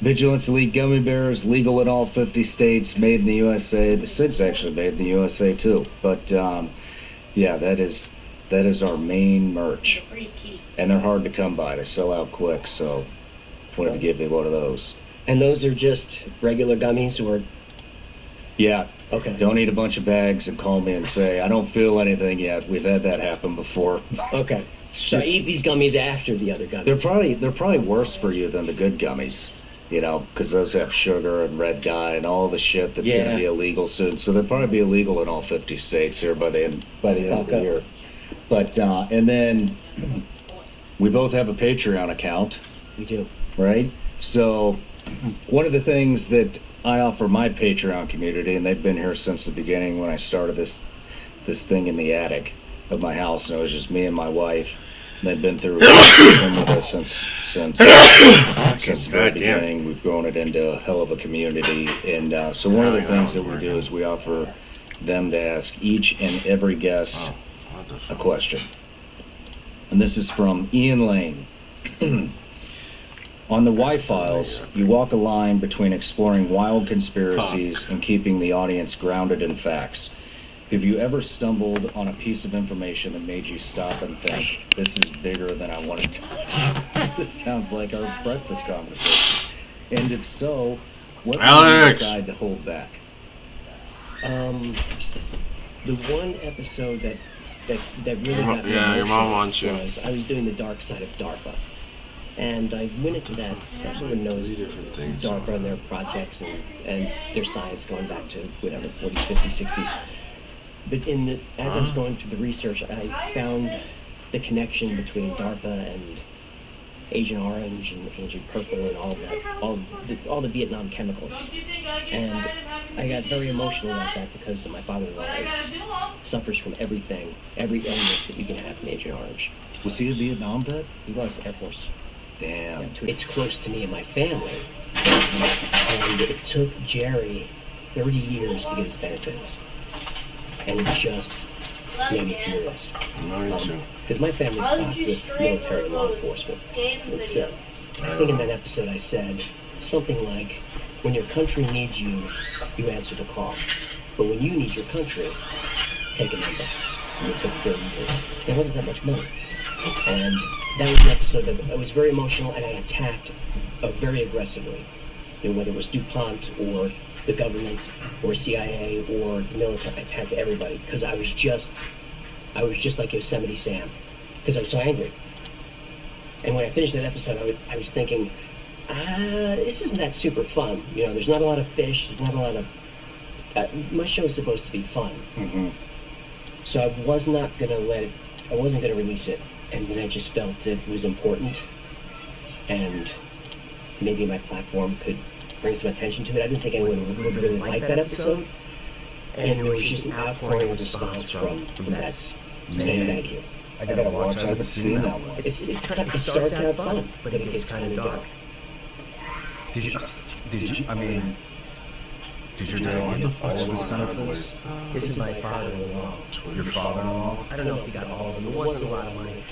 Vigilance Elite Gummy Bears, legal in all 50 states, made in the USA. The SIG's actually made in the USA too. But yeah, that is our main merch. And they're hard to come by. They sell out quick, so wanted to give you one of those. And those are just regular gummies, or? Yeah. Okay. Don't eat a bunch of bags and call me and say, I don't feel anything yet. We've had that happen before. Okay. So I eat these gummies after the other gummies. They're probably worse for you than the good gummies, you know, because those have sugar and red dye and all the shit that's going to be illegal soon. So they'll probably be illegal in all 50 states here by the end of the year. But and then we both have a Patreon account. We do. Right? So one of the things that I offer my Patreon community, and they've been here since the beginning when I started this thing in the attic of my house, and it was just me and my wife. And they've been through been with us since the very beginning. We've grown it into a hell of a community, and so one of the things that we do is we offer them to ask each and every guest a question. And this is from Ian Lane. On the Y-Files, you walk a line between exploring wild conspiracies and keeping the audience grounded in facts. Have you ever stumbled on a piece of information that made you stop and think, this is bigger than I want to touch? This sounds like our breakfast conversation. And if so, what made you decide to hold back? The one episode that really got me your mom wants you. was I was doing the dark side of DARPA. And I went into that, everyone knows DARPA and their projects and their science going back to whatever, 40s, 50s, 60s. But as I was going through the research, I found the connection between DARPA and Agent Orange and Agent Purple and all of that, all the Vietnam chemicals. And I got very emotional about that because my father-in-law suffers from everything, every illness that you can have from Agent Orange. Was he a Vietnam vet? He was, Air Force. Damn. Yeah, it's close to me and my family. And it took Jerry 30 years to get his benefits. And it just made me furious. Because my family's stocked with military law enforcement. And so, I think in that episode I said something like, when your country needs you, you answer the call. But when you need your country, take a number. And it took 30 years. There wasn't that much money. And that was an episode that I was very emotional, and I attacked very aggressively. You know, whether it was DuPont or the government or CIA or the military, I attacked everybody because I was just like Yosemite Sam, because I was so angry. And when I finished that episode, I was thinking, this isn't that super fun. You know, there's not a lot of fish. There's not a lot of. My show is supposed to be fun, so I was not gonna I wasn't gonna release it. And then I just felt it was important, and maybe my platform could bring some attention to it. I didn't think anyone would really like that episode. And there was just an outpouring of response from vets saying thank you. I gotta watch. I haven't seen that one. It starts out fun, but it gets kind of dark. Did your dad get all of his benefits? This is my father-in-law. Your father-in-law? I don't know if he got all of them. It wasn't a lot of money.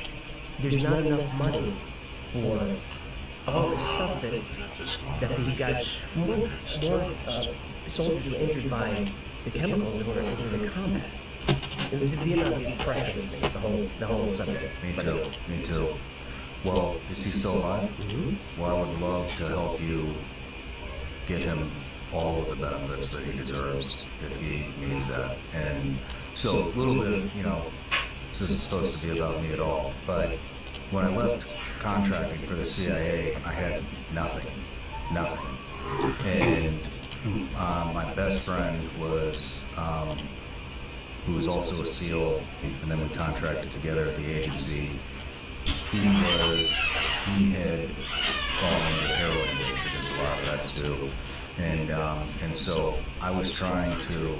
There's not enough money for all the stuff that these guys... More soldiers were injured by the chemicals that were in the combat. The Vietnam frustrates me, the whole subject. Me too. Well, is he still alive? Mm-hmm. Well, I would love to help you get him all of the benefits that he deserves if he needs that. And so a little bit, you know, this isn't supposed to be about me at all, but when I left contracting for the CIA, I had nothing. And my best friend was, who was also a SEAL, and then we contracted together at the agency. He had fallen into heroin addiction, as a lot of vets do. And so I was trying to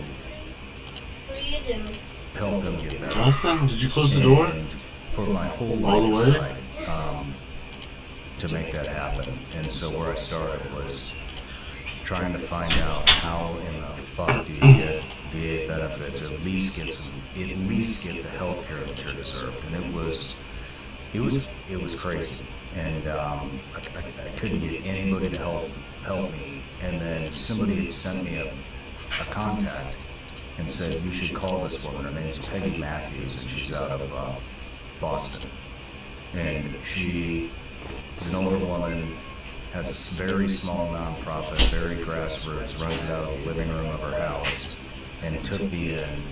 help him get better. Nothing? Did you close the door? And put my whole All the life way? aside to make that happen. And so where I started was trying to find out how in the fuck do you get VA benefits, at least get the health care that you deserved. And it was crazy. And I couldn't get anybody to help help me. And then somebody had sent me a contact and said, you should call this woman. Her name's Peggy Matthews, and she's out of Boston. And she is an older woman, has a very small nonprofit, very grassroots, runs it out of the living room of her house, and took me in.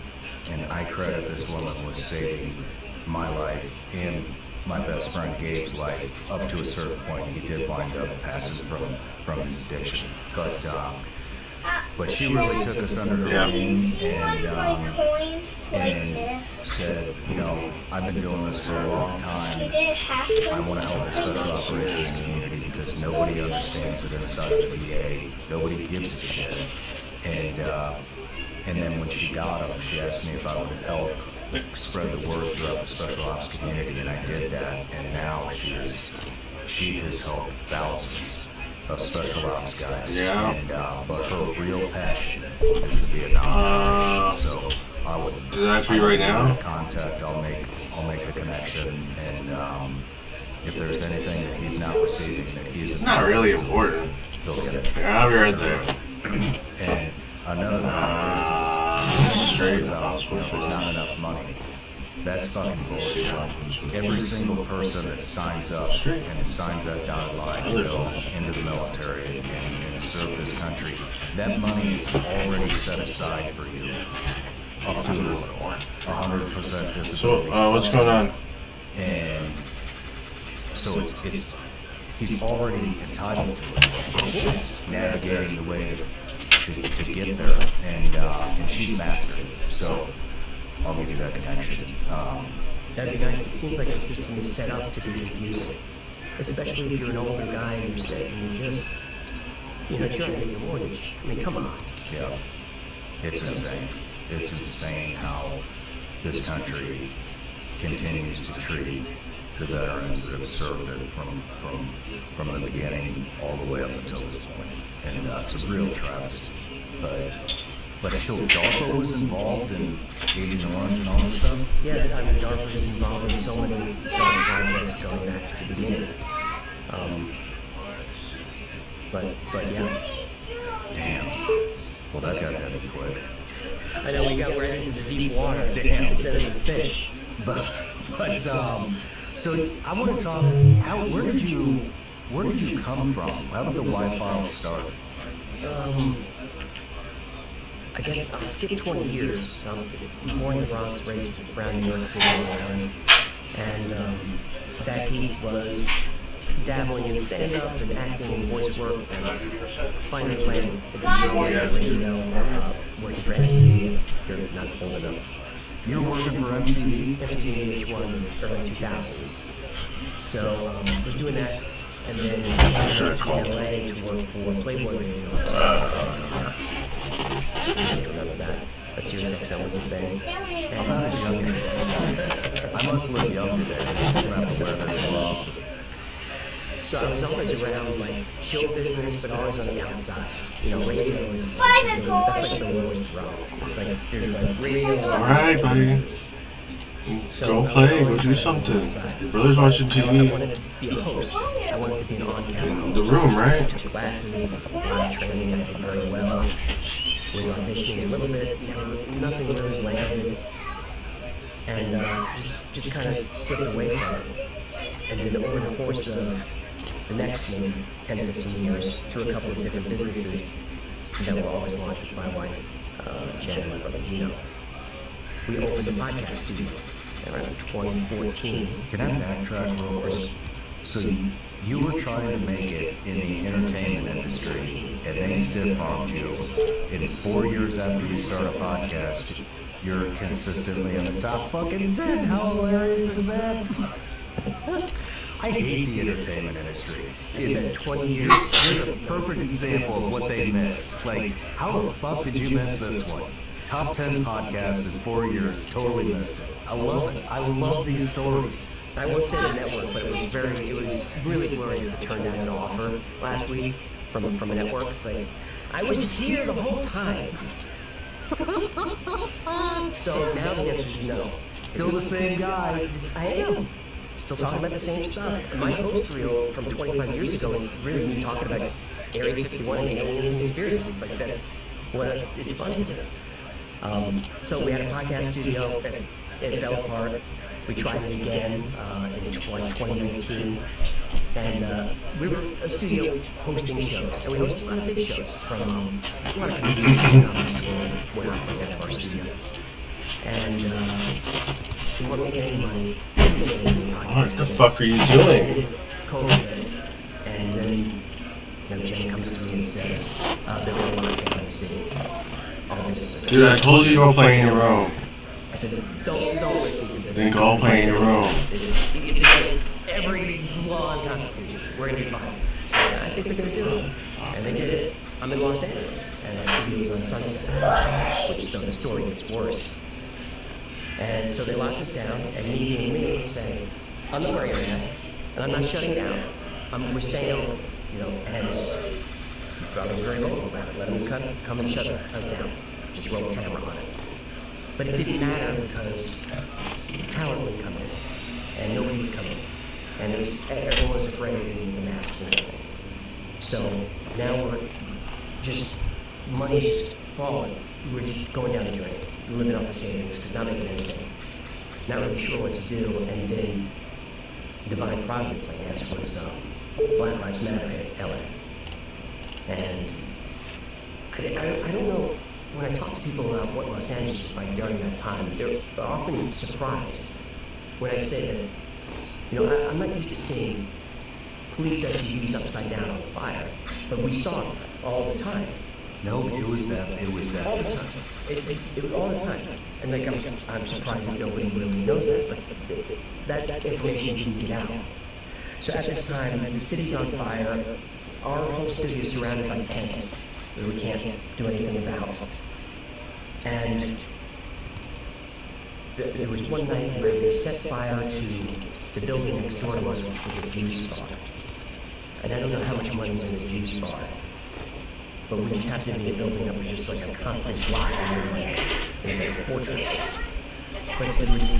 And I credit this woman with saving my life and my best friend Gabe's life up to a certain point. He did wind up passing from his addiction. But she really took us under her wing and said, you know, I've been doing this for a long time. I want to help the special operations community because nobody understands it inside the VA. Nobody gives a shit. And then when she got him, she asked me if I would help spread the word throughout the special ops community, and I did that. And now she has helped thousands of special ops guys. Yeah. And but her real passion is the Vietnam generation. So I would. Does that have to be right now? Contact. I'll make the connection, and if there's anything that he's not receiving that he's It's not really important. he'll get it. Yeah, I'll be right there. And another thing Straight about, you know, there's not enough money. That's fucking bullshit. Every single person that signs up and signs that dotted line to go into the military and serve this country, that money is already set aside for you. Up to 100% disability. So, what's going on? And so he's already entitled to it. It's just navigating the way to get there, and she's mastered it. So I'll give you that connection. That'd be nice. It seems like the system is set up to be confusing, especially if you're an older guy and you're sick and you're just, trying to pay your mortgage. I mean, come on. Yeah, it's insane. It's insane how this country continues to treat the veterans that have served it from the beginning all the way up until this point. And it's a real travesty. But so DARPA was involved in Agent Orange and all this stuff? Yeah, I mean, DARPA is involved in so many different projects going back to the beginning. But yeah. Damn. Well, that got heavy quick. I know we got right into the deep water. Damn. Instead of the fish. But so I want to talk. Where did you come from? How did the Y-Files start? I guess I'll skip 20 years. Born in the Bronx, raised around New York City, Long Island, and back east was dabbling in stand-up and acting and voice work, and finally landed at DJ radio, working for MTV. You're not old enough. You were working for MTV? MTV VH1 early 2000s. So I was doing that, and then I went to LA to work for Playboy Radio on SiriusXM. You remember that? SiriusXM was a thing. I'm not as young as you. I must look young today. This is not awareness club. So I was always around like show business, but always on the outside. Radio is that's like the lowest rung. It's like there's like radio. All right, buddy. Go play. Go do something. Your brother's watching I TV. wanted to be a host. I wanted to be an on-camera host. The room, I right? took classes, a lot of training. I did very well. Was auditioning a little bit. Nothing really landed, and just kind of slipped away from it. And then over the course of the next maybe 10, 15 years, through a couple of different businesses that were always launched with my wife, Jen, and my brother Gino, we opened a podcast studio around 2014. Can I backtrack real quick? So you were trying to make it in the entertainment industry, and they stiff-armed you. And 4 years after you start a podcast, you're consistently in the top fucking 10. How hilarious is that? I hate the entertainment industry. I spent 20 years. You're the perfect example of what they missed. Like, how the fuck did you miss this one? Top 10 podcast in 4 years, totally missed it. I love it. I love these stories. I won't say the network, but it was really glorious to turn down an offer last week from a network. It's like, I was here the whole time. So now the answer is no. Still the same guy. I am. Still talking about the same stuff. My host reel from 25 years ago is really me talking about Area 51 and aliens and conspiracies. It's like that's what it's fun to do. So we had a podcast studio. It fell apart. We tried it again in 2019. And we were a studio hosting shows. And we hosted a lot of big shows from a lot of comedians from the Comedy Store went out to our studio. And we weren't making any money. What the fuck are you doing? COVID. And then, Jen comes to me and says, they're going to lock down the city. All businesses. Dude, I told you to go play in your room. I said, don't listen to them. Then go play in your room. It's against every law and constitution. We're going to be fine. So I think they're going to do it. And they did it. I'm in Los Angeles, and our studio was on Sunset, which so the story gets worse. And so they locked us down, and me being me, saying, I'm not wearing a mask, and I'm not shutting down. We're staying open, and I was very vocal about it. Let them come and shut us down. Just roll camera on it. But it didn't matter because talent would come in, and nobody would come in. And everyone was afraid of the masks and everything. So now money's just falling. We're just going down the drain. We're living off of savings, not making anything. Not really sure what to do, and then divine providence, I guess, was Black Lives Matter in LA. And I don't know, when I talk to people about what Los Angeles was like during that time, they're often surprised when I say that, I'm not used to seeing police SUVs upside down on fire, but we saw it all the time. No, it was that All the big. time. It was all the time. And I'm surprised that nobody really knows that, but that information didn't get out. So at this time, the city's on fire. Our whole studio is surrounded by tents that we can't do anything about. And there was one night where they set fire to the building next door to us, which was a juice bar. And I don't know how much money's in a juice bar, but we just happened to be in a building that was just like a concrete block, and it was like a fortress. But it was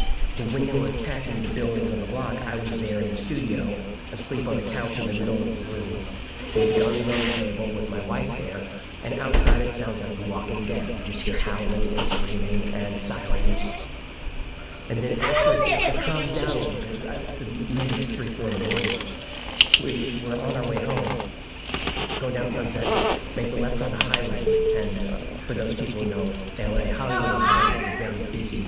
when they were attacking the buildings on the block, I was there in the studio, asleep on the couch in the middle of the room, with guns on the table, with my wife there. And outside it sounds like The Walking Dead. You just hear howling and screaming and sirens. And then after it calms down a little bit, maybe it's 3, 4 in the morning, we're on our way home, go down Sunset, make the left on the highway, and for those people who know LA, Hollywood Highway is a very busy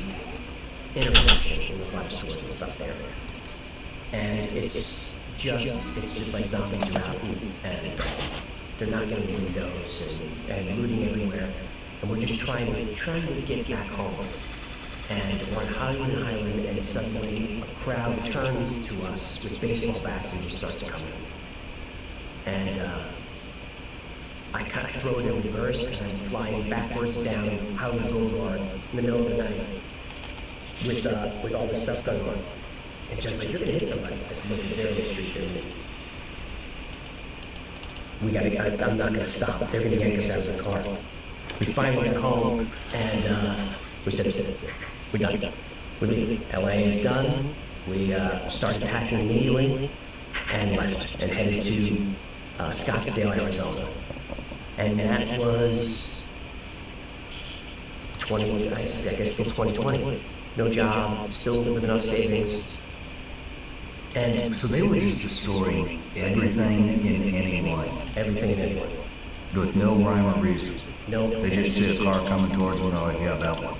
intersection, and there's a lot of stores and stuff there. And it's just like zombies are out, and they're knocking on windows and looting everywhere, and we're just trying to get back home. And we're on Hollywood Island, and suddenly a crowd turns to us with baseball bats and just starts coming. And I kind of throw it in reverse, and I'm flying backwards down Hollywood Boulevard in the middle of the night with all this stuff going on. And Jen's like, you're gonna hit somebody. I said, look, they're in the street, they're in the... I'm not gonna stop. They're gonna yank us out of the car. We finally got home, and we said, it's it. We're done. We're leaving. LA is done. We started packing immediately and left and headed to Scottsdale, Arizona. And that was I guess still 2020. No job, still living off savings. And So they were just destroying everything and anyone everything and anyone. with no rhyme or reason. No, They just see a car coming towards them and they're like, yeah, that one.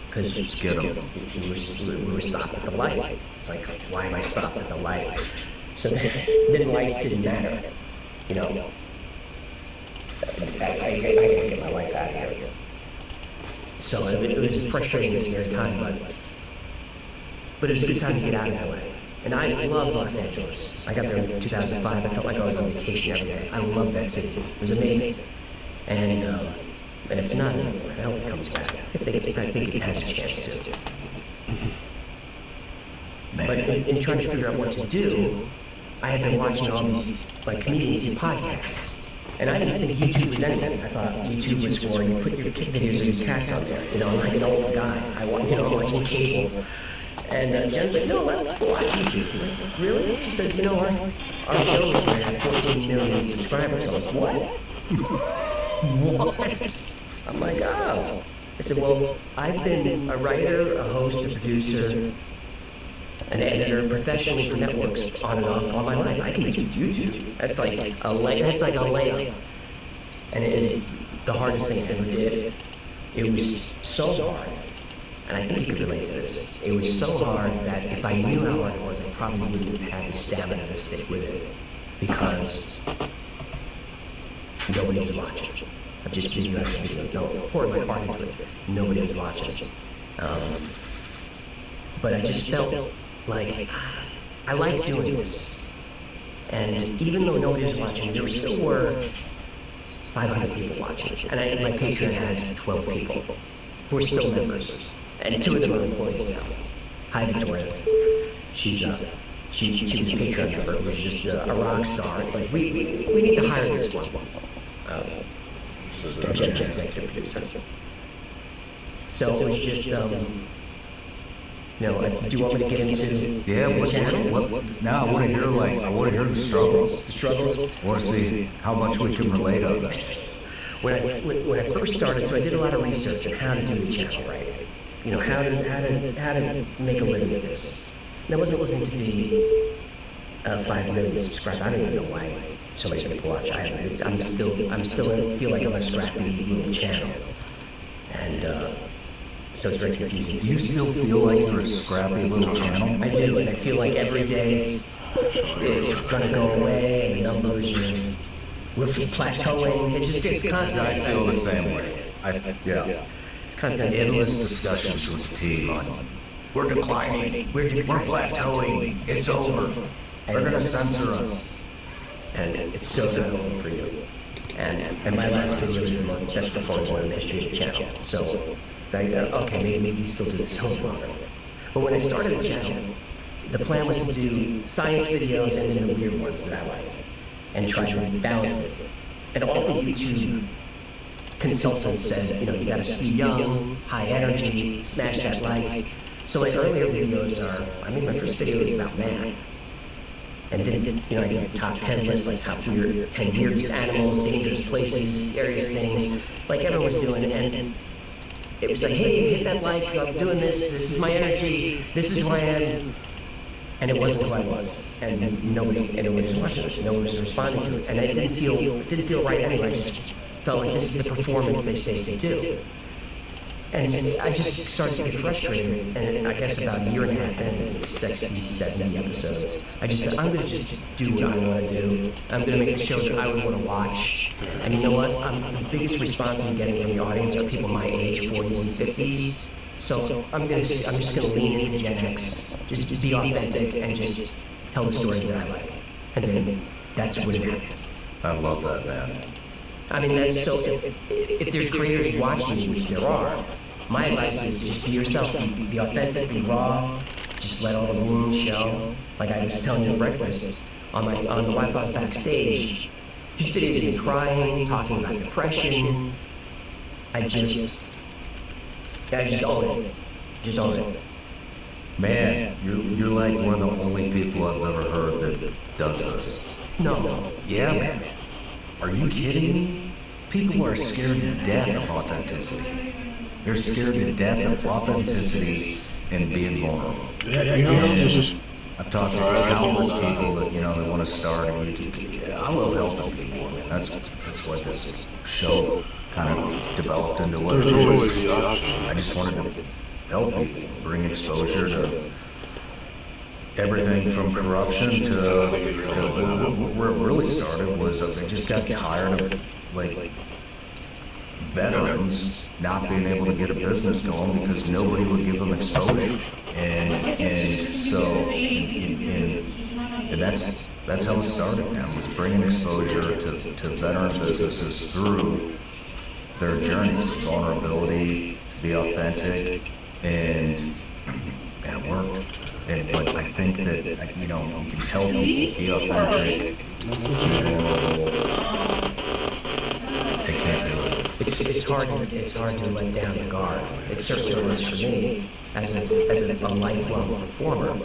because Just get them. we were stopped at the light. It's like, why am I stopped at the light? So then lights didn't matter. I gotta get my wife out of here. So it was a frustrating and scary time, but it was a good time to get out of LA. And I loved Los Angeles. I got there in 2005. I felt like I was on vacation every day. I loved that city. It was amazing. And it's not anymore. I hope it comes back. I think it has a chance to. But in trying to figure out what to do, I had been watching all these comedians do podcasts. And I didn't think YouTube was anything. I thought YouTube was for you put your kid videos of your cats on there. I'm like an old guy. I'm watching cable. And Jen's like, no, I watch YouTube. I'm like, really? She said, you know, our shows here have 14 million subscribers. I'm like, what? What? I'm like, oh. I said, well, I've been a writer, a host, a producer, an editor professionally for networks on and off all my life. I can do YouTube. That's like a layup. And it is the hardest thing I ever did. It was so hard, and I think you could relate to this. It was so hard that if I knew how hard it was, I probably wouldn't have had the stamina to stick with it because nobody was watching. I'm just video after video, pouring my heart into it. Nobody was watching. But I just felt like I like doing this. And even though nobody was watching, there still were 500 people watching. And my Patreon had 12 people who are still members. And 2 of them are employees now. Hi, Victoria. She was a Patreon member. It was just a rock star. It's like, we need to hire this one. Jen, executive producer. So it was just, do you want me to get into the channel? Now I want to hear the struggles. The struggles? I want to see how much we can relate on it. When I first started, so I did a lot of research on how to do the channel right. You know, how to make a living at this. And I wasn't looking to be 5 million subscribers. I don't even know why so many people watch. I'm still feel like I'm a scrappy little channel, and so it's very confusing. Do you still feel like you're a scrappy little channel? I do, and I feel like every day it's gonna go away, and the numbers we're plateauing. It's constant. I feel the same way. It's constant. Endless discussions with the team on we're declining, we're plateauing, it's over, they're gonna censor us. And it's so difficult for you. And my last video is the best performing one in the history of the channel. So, okay, maybe we can still do this a little longer. But when I started the channel, the plan was to do science videos and then the weird ones that I liked, and try to balance it. And all the YouTube consultants said, you gotta be young, high energy, smash that like. So my earlier videos my first video was about math. And then, I did top 10 lists, like top 10 weirdest animals, dangerous places, scariest things, like everyone was doing it. And it was like, hey, hit that like, I'm doing this is my energy, this is who I am. And it wasn't who I was. And nobody was watching this, nobody was responding to it. And it didn't feel right anyway, I just felt like this is the performance they say to do. And I just started to get frustrated, and I guess about a year and a half in, 60, 70 episodes, I just said, I'm going to just do what I want to do. I'm going to make a show that I would want to watch. And you know what? The biggest response I'm getting from the audience are people my age, 40s and 50s. So I'm just going to lean into Gen X, just be authentic, and just tell the stories that I like. And then that's what it happened. I love that, man. I mean, that's so, if there's creators watching you, which there are, my advice is just be yourself, be authentic, be raw, just let all the wounds show. Like I was telling you at breakfast, on the Wi-Fi backstage, these videos of me crying, talking about depression, I just own it. Just own it. Man, you're like one of the only people I've ever heard that does this. No. Yeah, man. Are you kidding me? People are scared to death of authenticity. They're scared to death of authenticity and being vulnerable. I've talked to countless people that they want to start a YouTube. I love helping people. Man. That's what this show kind of developed into what it is. I just wanted to help people, bring exposure to everything from corruption to where it really started was they just got tired of veterans not being able to get a business going because nobody would give them exposure, and so that's how it started. Man, was bringing exposure to veteran businesses through their journeys, vulnerability, be authentic, and work. But I think that, you can tell people, be authentic, be vulnerable. They can't do it. it's hard to let down the guard. It certainly was for me as a lifelong performer.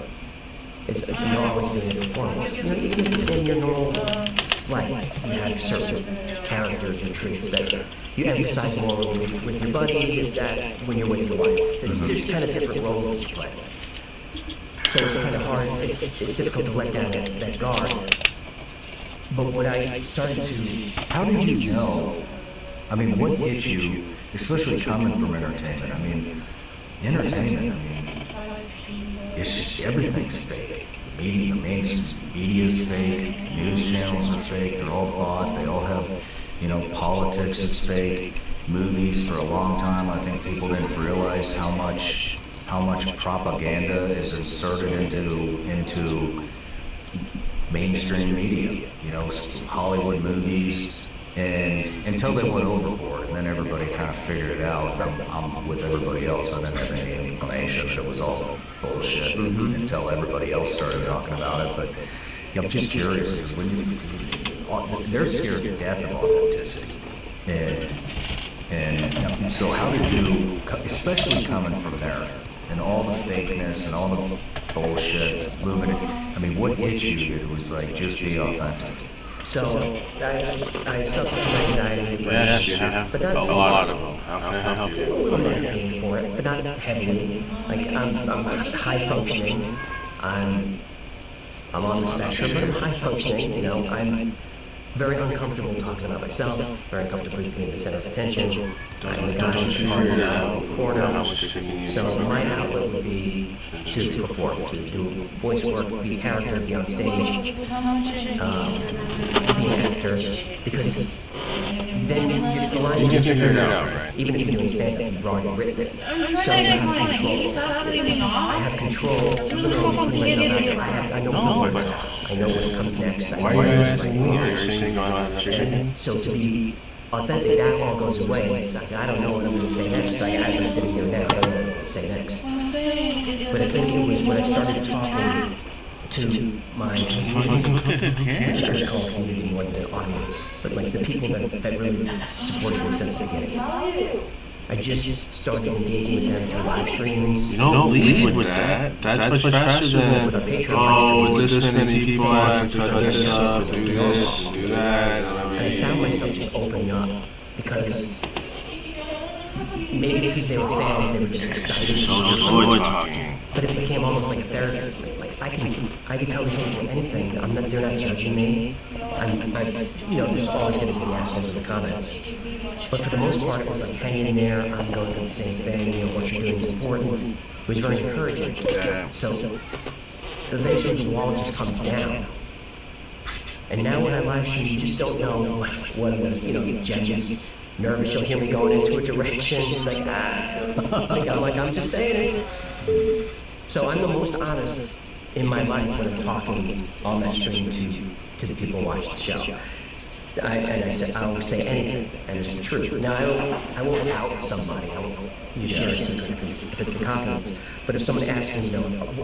You're always doing a performance. You know, even in your normal life, you have certain characters and traits that you emphasize more with your buddies than when you're with your wife. There's kind of different roles that you play. So it's kind of hard. It's difficult to let down that guard. But what I started to... How did you know? I mean, what hit you, especially coming from entertainment? I mean, everything's fake. The mainstream media's fake, news channels are fake, they're all bought, they all have, politics is fake. Movies, for a long time, I think people didn't realize how much propaganda is inserted into mainstream media, Hollywood movies, and until they went overboard, and then everybody kind of figured it out. I'm with everybody else. I didn't have any inclination that it was all bullshit until everybody else started talking about it. But I'm just curious, when they're scared to death of authenticity, and so how did you, especially coming from there, and all the fakeness and all the bullshit moving it, I mean, what hit you that was like, just be authentic? So, I suffer from anxiety, depression, but not a lot of them. How can I help a you? little medicated for it, but not heavily. Like, I'm high functioning. I'm on the spectrum, but I'm high functioning. I'm very uncomfortable talking about myself, very uncomfortable being the center of attention. I'm the guy who's in the corner. So my outlet would be to perform, to do voice work, be a character, be on stage, be an actor, because then the lines You are can figure it out, right? even if you're doing stand-up, you've already written it. So you have control. I have control, even though I'm putting myself out there, I know what the words are. I know what comes next. Why are you asking me? Are you saying on that chicken? So to be authentic, that all goes away. It's like, I don't know what I'm going to say next. Like, as I'm sitting here now, I don't know what I'm going to say next. But I think it was when I started talking to my community, which I would call community more than an audience, but like the people that really supported me since the beginning. I just started engaging with them through live streams. You don't lead with that. That's much faster than, With our Patreon with this many people have to cut fans, this up, do this, do that. And I found myself just opening up because maybe because they were fans, they were just excited. Avoid talking. But it became almost like a therapy for me. Like I can tell these people anything. They're not judging me. There's always going to be the assholes in the comments. But for the most part, it was like, hang in there. I'm going through the same thing. What you're doing is important. It was very encouraging. So eventually the wall just comes down. And now when I live stream, you just don't know what it is. Jen gets nervous. She'll hear me going into a direction. She's like, I'm just saying it. So I'm the most honest in my life when I'm talking on that stream to the people who watch the show. I won't say anything, and it's the truth. Now, I won't out somebody. I won't share a secret if it's in confidence. But if someone asks me,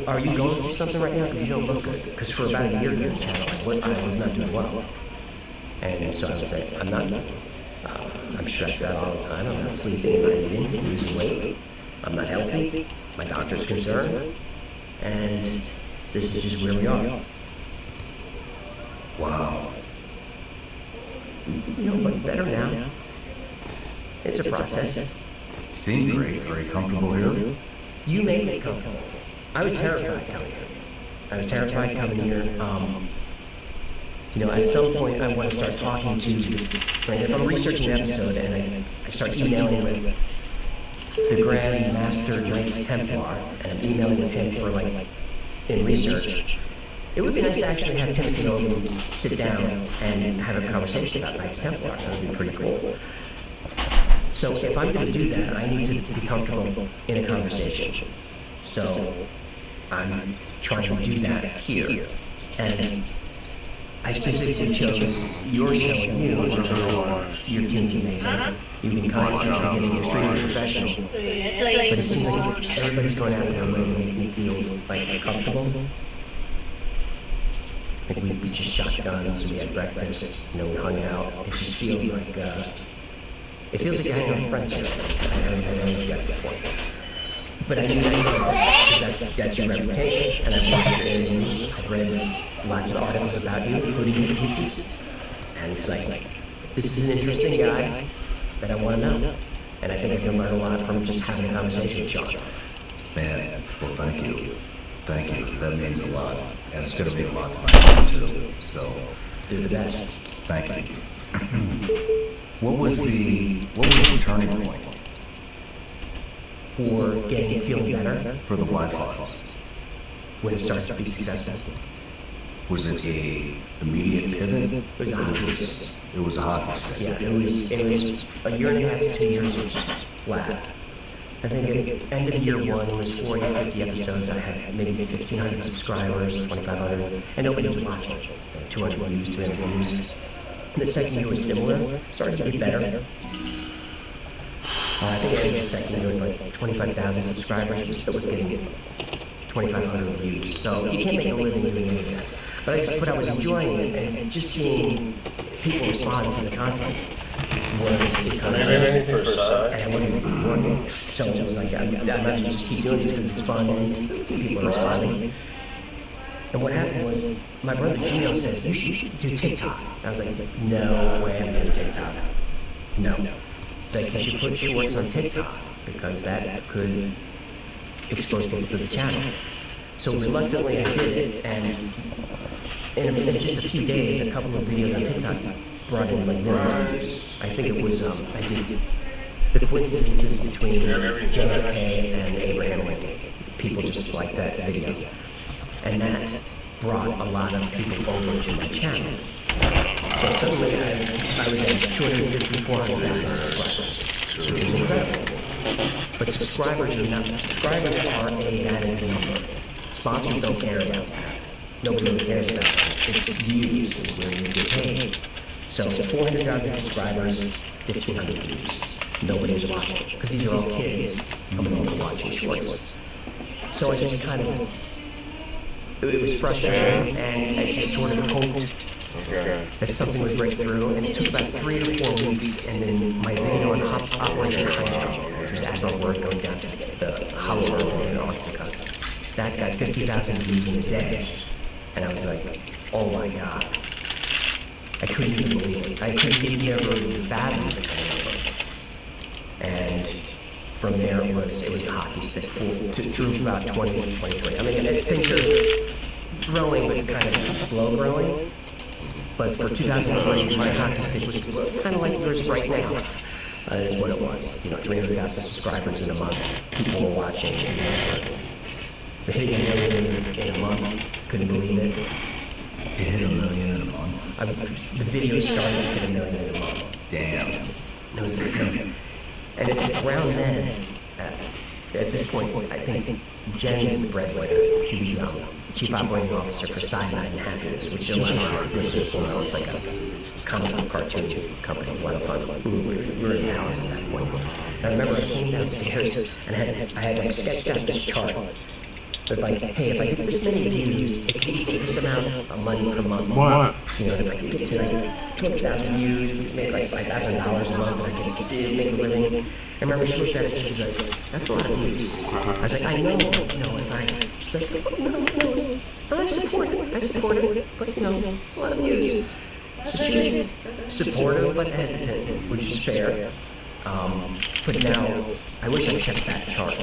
are you going through something right now? Because you don't look good. Because for about a year here on the channel, I was not doing well. And so I would say, I'm not. I'm stressed out all the time. I'm not sleeping, I'm not eating, I'm losing weight. I'm not healthy. My doctor's concerned. And this is just where we are. Wow. But better now. It's a process. Seemed great. Very comfortable here. You make it comfortable. I was terrified coming here. At some point, I want to start talking to, like, if I'm researching an episode and I start emailing with the Grand Master Knights Templar, and I'm emailing with him for, in research, it would be nice to actually have Timothy Hogan sit down and have a conversation about Knights Templar. That would be pretty cool. So if I'm going to do that, I need to be comfortable in a conversation. So I'm trying to do that here. And I specifically chose your show and you. Your team's amazing. You've been kind since the beginning. You're extremely professional. But it seems like everybody's going out of their way to make me feel comfortable. We just shot guns, we had breakfast, we hung out. It just feels like It feels like you're hanging out with friends here. I know you got it before. But I knew that because that's your reputation, and I've watched your interviews, I've read lots of articles about you, including hit pieces, and it's like, this is an interesting guy that I want to know, and I think I can learn a lot from just having a conversation with Sean. Man, well, thank you. Thank you. That means a lot. And it's going to mean a lot to my team, too. So, You're the best. thank you. What was the turning point For feeling better for the Wi-Fi's? when it started to be successful. Was it a immediate pivot? It was a hockey stick. It was a hockey stick. Yeah, it was a year and a half to 2 years, it was just flat. I think at end of year one, it was 40, 50 episodes. I had maybe 1,500 subscribers, 2,500, and nobody was watching. 200 views, 300 views. And the second year was similar, started to get better. I think I ended the second year with like 25,000 subscribers, but still was getting 2,500 views. So you can't make a living doing any of that. But I was enjoying it, and just seeing people respond to the content was encouraging. And I wasn't working, so it was like, I might as well just keep doing this because it's fun and people are responding. And what happened was, my brother Gino said, you should do TikTok. I was like, no way I'm doing TikTok. No. It's like, you should put shorts on TikTok because that could expose people to the channel. So reluctantly I did it, and in just a few days, a couple of videos on TikTok brought in like millions of views. I think it was, I did the coincidences between JFK and Abraham Lincoln. People just liked that video. And that brought a lot of people over to my channel. So suddenly I was at 250, 400,000 subscribers, which was incredible. But subscribers are a added number. Sponsors don't care about that. Nobody really cares about that. It's views is where you get paid. So 400,000 subscribers, 1,500 views. Nobody was watching because these are all kids coming over watching shorts. So I just kind of, it was frustrating, and I just sort of hoped that something would break through, and it took about 3 or 4 weeks, and then my video on Operation Hydro, which was Admiral Byrd going down to the Hollow Earth in Antarctica, that got 50,000 views in a day, and I was like, oh my god. I couldn't even believe it. I couldn't never fathom the kind of number. And from there, it was a hockey stick through about 2023. I mean, things are growing, but kind of slow growing. But for 2003, my hockey stick was kind of like yours right now. Is what it was. 300,000 subscribers in a month. People were watching. We're hitting 1 million in a month. Couldn't believe it. It hit 1 million in a month. The video started to hit 1 million in a month. Damn. It was and around then, at this point, I think Jen is the breadwinner. She was chief operating officer for Cyanide and Happiness, which a lot of our listeners will know. It's like a comic book cartoon company, a lot of fun. We were in Dallas at that point. And I remember I came downstairs and I had like sketched out this chart with like, hey, if I get this many views, it can equal this amount of money per month. What? If I get to like 200,000 views, we can make like $5,000 a month, and I can make a living. I remember she looked at it, she was like, that's a lot of views. I was like, I know, if I, she's like, oh, no, I support it, but it's a lot of views. So she was supportive, but hesitant, which is fair. But now, I wish I kept that chart,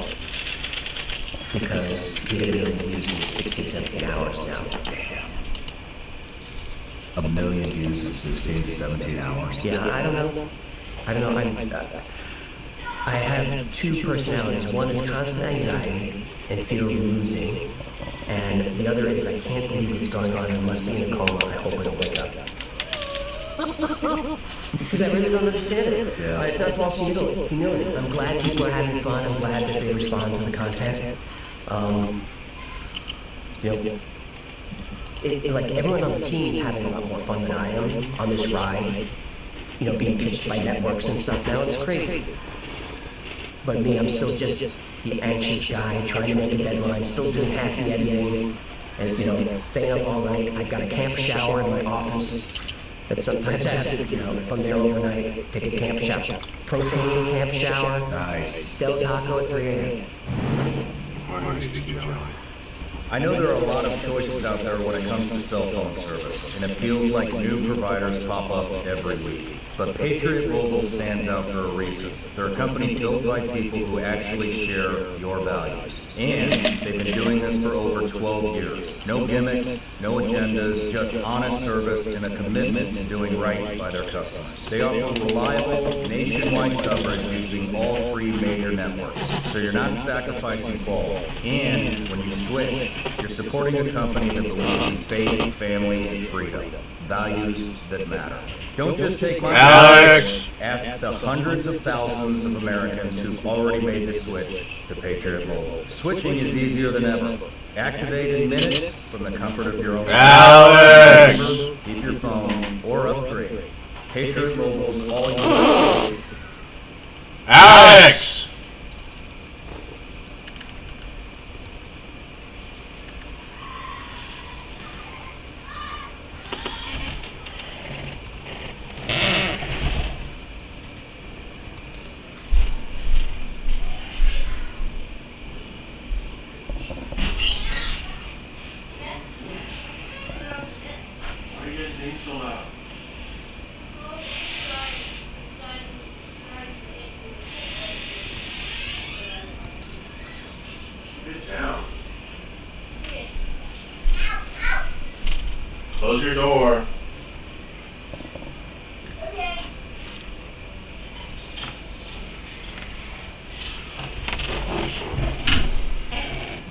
because we hit 1 million views in 16, 17 hours now. Damn. 1 million views in 16 to 17 hours. Yeah, I don't know. I have 2 personalities. One is constant anxiety and fear of losing, and the other is I can't believe what's going on. I must be in a coma. I hope I don't wake up. Because I really don't understand it. Yeah. It's not false humility. I'm glad people are having fun. I'm glad that they respond to the content. Like everyone on the team is having a lot more fun than I am on this ride. Being pitched by networks and stuff now. It's crazy. But me, I'm still just the anxious guy trying to make a deadline, still doing half the editing, and staying up all night. I've got a camp shower in my office. that sometimes I have to, if I'm there overnight, take a camp shower. Propane camp shower. Nice. Del Taco at 3 a.m. I know there are a lot of choices out there when it comes to cell phone service, and it feels like new providers pop up every week. But Patriot Mobile stands out for a reason. They're a company built by people who actually share your values. And they've been doing this for over 12 years. No gimmicks, no agendas, just honest service and a commitment to doing right by their customers. They offer reliable, nationwide coverage using all 3 major networks, so you're not sacrificing quality. And when you switch, you're supporting a company that believes in faith, family, and freedom. Values that matter. Don't just take my Alex! Ask the hundreds of thousands of Americans who've already made the switch to Patriot Mobile. Switching is easier than ever. Activate in minutes from the comfort of your own Alex! home. Keep your phone or upgrade. Patriot Mobile's all yours. Alex! Close your door. Okay.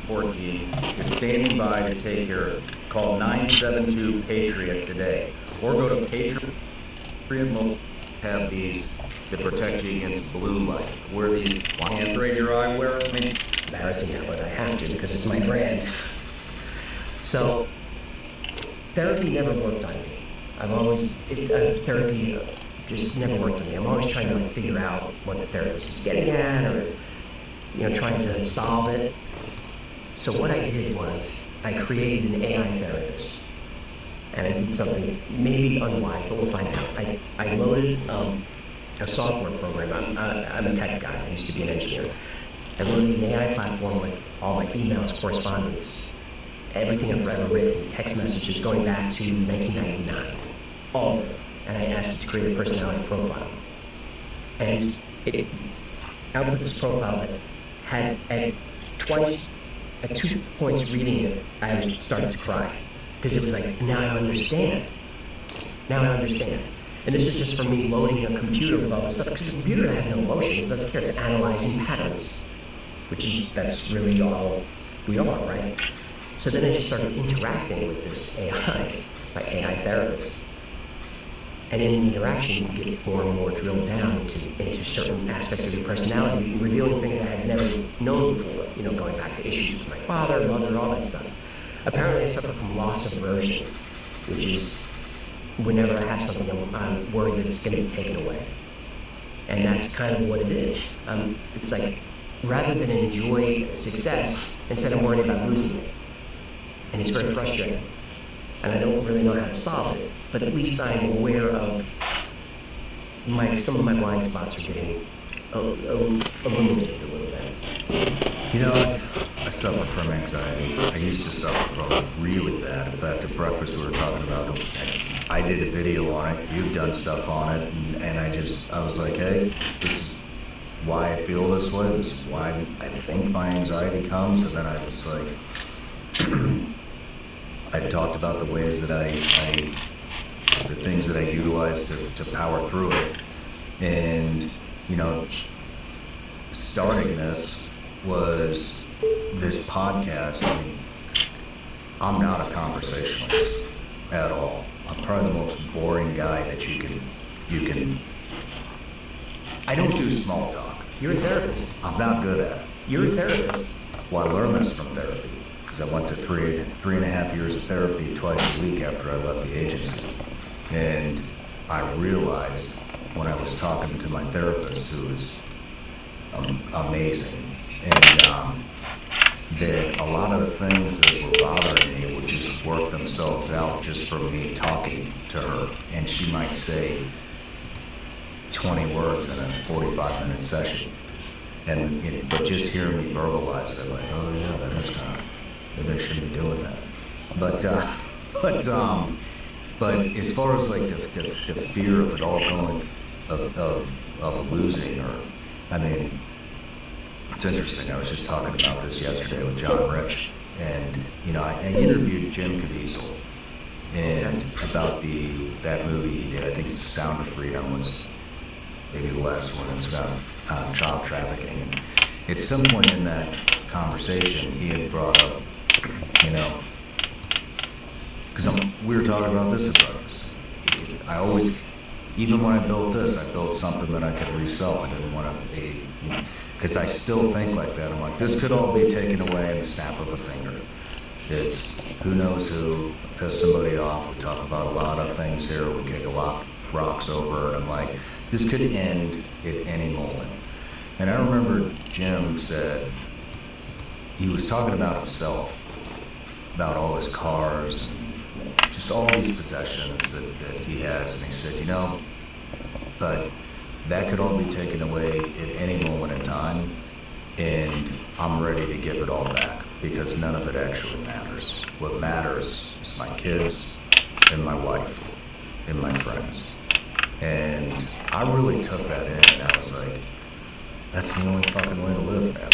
14 is standing by to take care of it. Call 972-PATRIOT today, or go to Patriot Mobile. Have these that protect you against blue light. Wear these, can't braid your eyewear. I mean, Embarrassing now, but I have to because it's my brand. So, therapy never worked on me. Therapy just never worked on me. I'm always trying to figure out what the therapist is getting at, or trying to solve it. So what I did was I created an AI therapist, and I did something maybe unwise, but we'll find out. I loaded a software program. I'm a tech guy. I used to be an engineer. I loaded an AI platform with all my emails, correspondence, everything I've ever written, text messages going back to 1999, all of it. And I asked it to create a personality profile. And it output this profile that had at 2 points reading it, I was started to cry. Because it was like, now I understand. Now I understand. And this is just from me loading a computer with all this stuff, because a computer has no emotions, it doesn't care, it's analyzing patterns. That's really all we are, right? So then I just started interacting with this AI, my AI therapist. And in the interaction, you get more and more drilled down into certain aspects of your personality, revealing things I had never known before, going back to issues with my father, mother, all that stuff. Apparently I suffer from loss aversion, which is whenever I have something, I'm worried that it's going to be taken away. And that's kind of what it is. It's like, rather than enjoy success, instead I'm worried about losing it. And it's very frustrating. And I don't really know how to solve it, but at least I'm aware of some of my blind spots are getting illuminated a little bit. I suffer from anxiety. I used to suffer from it really bad. In fact, at breakfast we were talking about it. I did a video on it. You've done stuff on it. And I was like, hey, this is why I feel this way. This is why I think my anxiety comes. And then I was like, I talked about the ways that the things that I utilize to power through it. And, starting this was this podcast. I mean, I'm not a conversationalist at all. I'm probably the most boring guy that you can. I don't do small talk. You're a therapist. I'm not good at it. You're a therapist. Well, I learned this from therapy because I went to three and a half years of therapy twice a week after I left the agency. And I realized when I was talking to my therapist, who was amazing, and that a lot of the things that were bothering me would just work themselves out just from me talking to her. And she might say 20 words in a 45-minute session. And but just hearing me verbalize it, like, oh yeah, that is kind of, maybe I shouldn't be doing that. But as far as like the fear of it all going, of losing, or, I mean, it's interesting. I was just talking about this yesterday with John Rich, and I interviewed Jim Caviezel, and about that movie he did. I think it's Sound of Freedom was maybe the last one. It's about child trafficking. And at some point in that conversation, he had brought up, because we were talking about this at breakfast. I always, even when I built this, I built something that I could resell. I didn't want to be, because I still think like that. I'm like, this could all be taken away in the snap of a finger. It's who knows who, piss somebody off. We talk about a lot of things here. We kick a lot rocks over, and I'm like, this could end at any moment. And I remember Jim said, he was talking about himself, about all his cars and just all these possessions that he has, and he said, but that could all be taken away at any moment in time, and I'm ready to give it all back, because none of it actually matters. What matters is my kids and my wife and my friends. And I really took that in, and I was like, that's the only fucking way to live, man.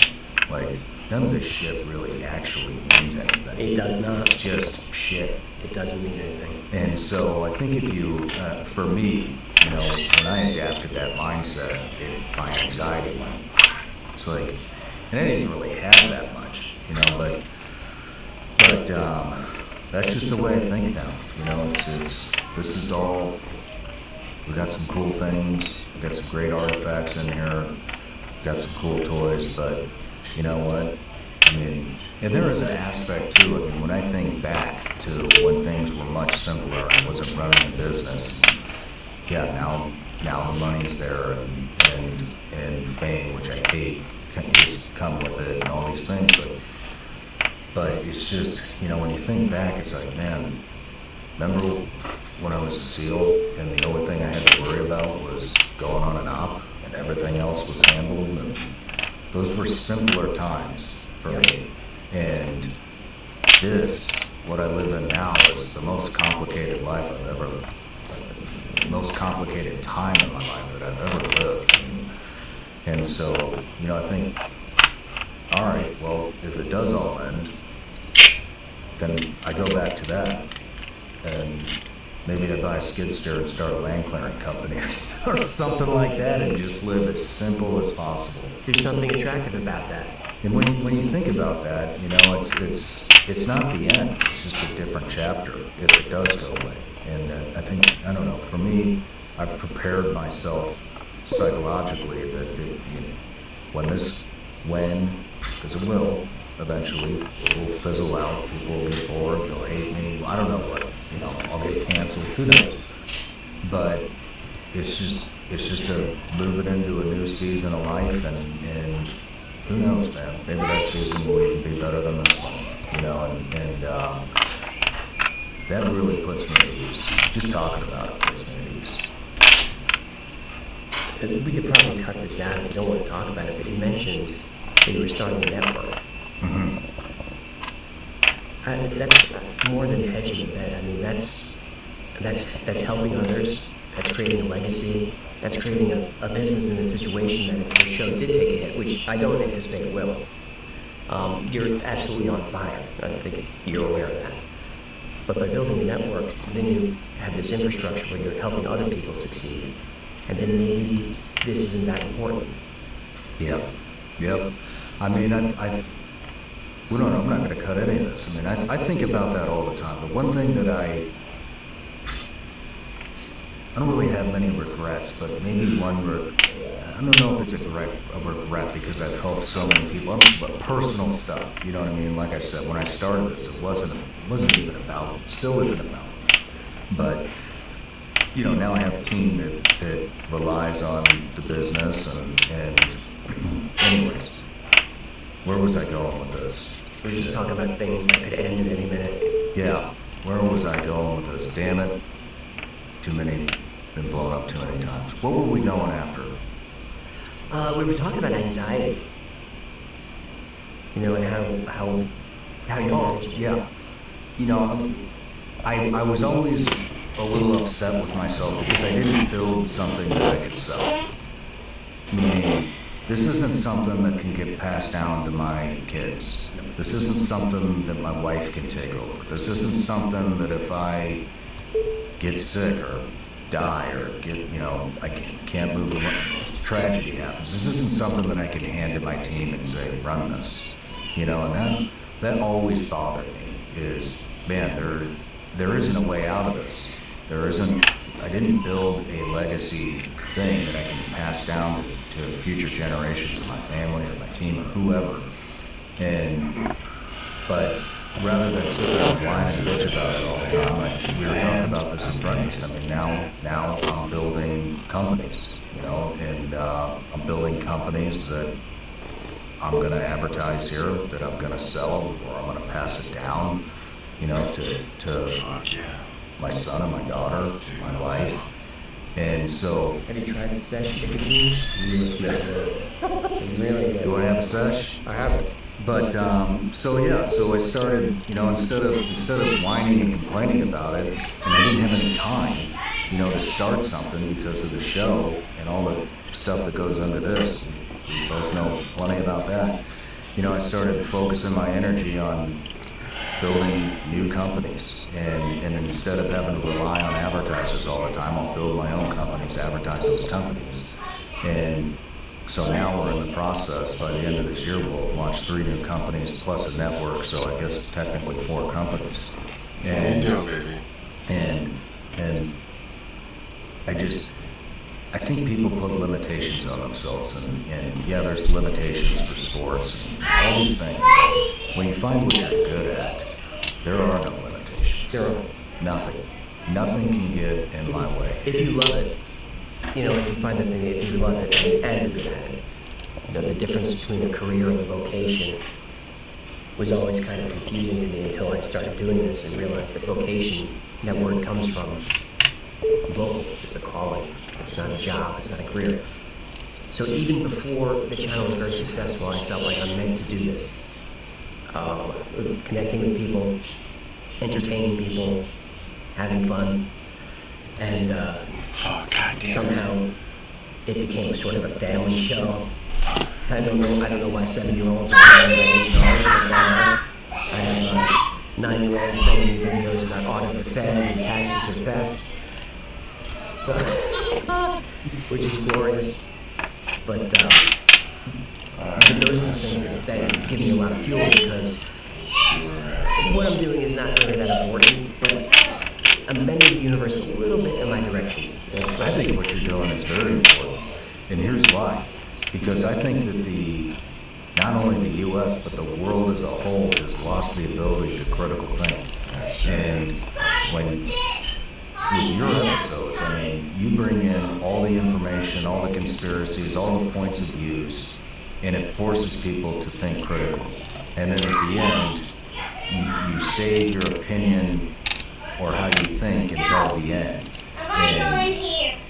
Like, none of this shit really actually means anything. It does not. It's just shit. It doesn't mean anything. And so I think if you, for me, when I adapted that mindset, my anxiety went, it's like, and I didn't really have that much, but that's just the way I think now. This is all, we got some cool things, we got some great artifacts in here, we got some cool toys, but you know what? I mean, and there is an aspect to it. I mean, when I think back to when things were much simpler, I wasn't running a business. Yeah, now the money's there, and fame, which I hate, has come with it, and all these things. But it's just, when you think back, it's like, man, remember when I was a SEAL, and the only thing I had to worry about was going on an op, and everything else was handled, and those were simpler times for me. And what I live in now, is the most complicated life I've ever lived. The most complicated time in my life that I've ever lived. And so, I think, all right, well, if it does all end, then I go back to that. And maybe I buy a skid steer and start a land clearing company or something like that, and just live as simple as possible. There's something attractive about that. And when you think about that, it's not the end. It's just a different chapter if it does go away. And I think, I don't know, for me, I've prepared myself psychologically that because it will eventually, it will fizzle out. People will get bored. They'll hate me. I don't know what. I'll get canceled. Who knows? But it's just to move it into a new season of life, and who knows, man? Maybe that season will even be better than this one. And that really puts me at ease. Just talking about it puts me at ease. We could probably cut this out if you don't want to talk about it, but you mentioned that you were starting a network. Mm-hmm. That's more than hedging a bet. I mean, that's helping others. That's creating a legacy. That's creating a business in a situation that if your show did take a hit, which I don't anticipate it will, you're absolutely on fire. I think you're aware of that. But by building a network, then you have this infrastructure where you're helping other people succeed. And then maybe this isn't that important. Yep. I mean, I'm not going to cut any of this. I mean, I think about that all the time. But one thing that I don't really have many regrets, but maybe one I don't know if it's a regret because I've helped so many people, but personal stuff, you know what I mean? Like I said, when I started this, it wasn't even about, still isn't about me. But, now I have a team that relies on the business, and anyways, where was I going with this? We were just talking about things that could end at any minute. Yeah, where was I going with this? Damn it. Too many, been blown up too many times. What were we going after? We were talking about anxiety. You know, and how you manage it. Yeah. You know, I was always a little upset with myself because I didn't build something that I could sell. Meaning, this isn't something that can get passed down to my kids. This isn't something that my wife can take over. This isn't something that if I get sick or die or get, you know, I can't move around, tragedy happens. This isn't something that I can hand to my team and say, run this. You know, and that always bothered me is, man, there isn't a way out of this. There isn't, I didn't build a legacy thing that I can pass down to future generations of my family or my team or whoever. But rather than sit there and whine and bitch about it all the time, we were talking about this at breakfast. I mean, now I'm building companies, you know, and I'm building companies that I'm going to advertise here, that I'm going to sell, or I'm going to pass it down, you know, to my son and my daughter, my wife. And so, Have you tried the sesh nicotine? It's really good. you want to have a sesh? I haven't. But so I started, you know, instead of whining and complaining about it, and I didn't have any time, you know, to start something because of the show and all the stuff that goes under this. We both know plenty about that. You know, I started focusing my energy on building new companies, and instead of having to rely on advertisers all the time, I'll build my own companies, advertise those companies, and so now we're in the process. By the end of this year, we'll launch 3 new companies plus a network. So I guess technically 4 companies. And I think people put limitations on themselves, and yeah, there's limitations for sports and all these things. But when you find what you're good at, there are no limitations. There are. Nothing. Nothing can get in my way. If you love it, you know, if you find the thing, if you love it and you're good at it, you know, the difference between a career and a vocation was always kind of confusing to me until I started doing this and realized that vocation, that word comes from vocal. It's a calling. It's not a job. It's not a career. So even before the channel was very successful, I felt like I'm meant to do this. Connecting with people, entertaining people, having fun, and somehow it became a sort of a family show. I don't know why 7-year-olds are saying that age knowledge, but I have 9-year-olds sending me videos about audit or theft and taxes or theft, which is glorious. But those are the things that give me a lot of fuel, because what I'm doing is not really that important, but I'm bending the universe a little bit in my direction. I think what you're doing is very important, and here's why. Because I think that not only the U.S., but the world as a whole has lost the ability to critical think. And with your episodes, I mean, you bring in all the information, all the conspiracies, all the points of views, and it forces people to think critically. And then at the end, you save your opinion or how you think until the end. And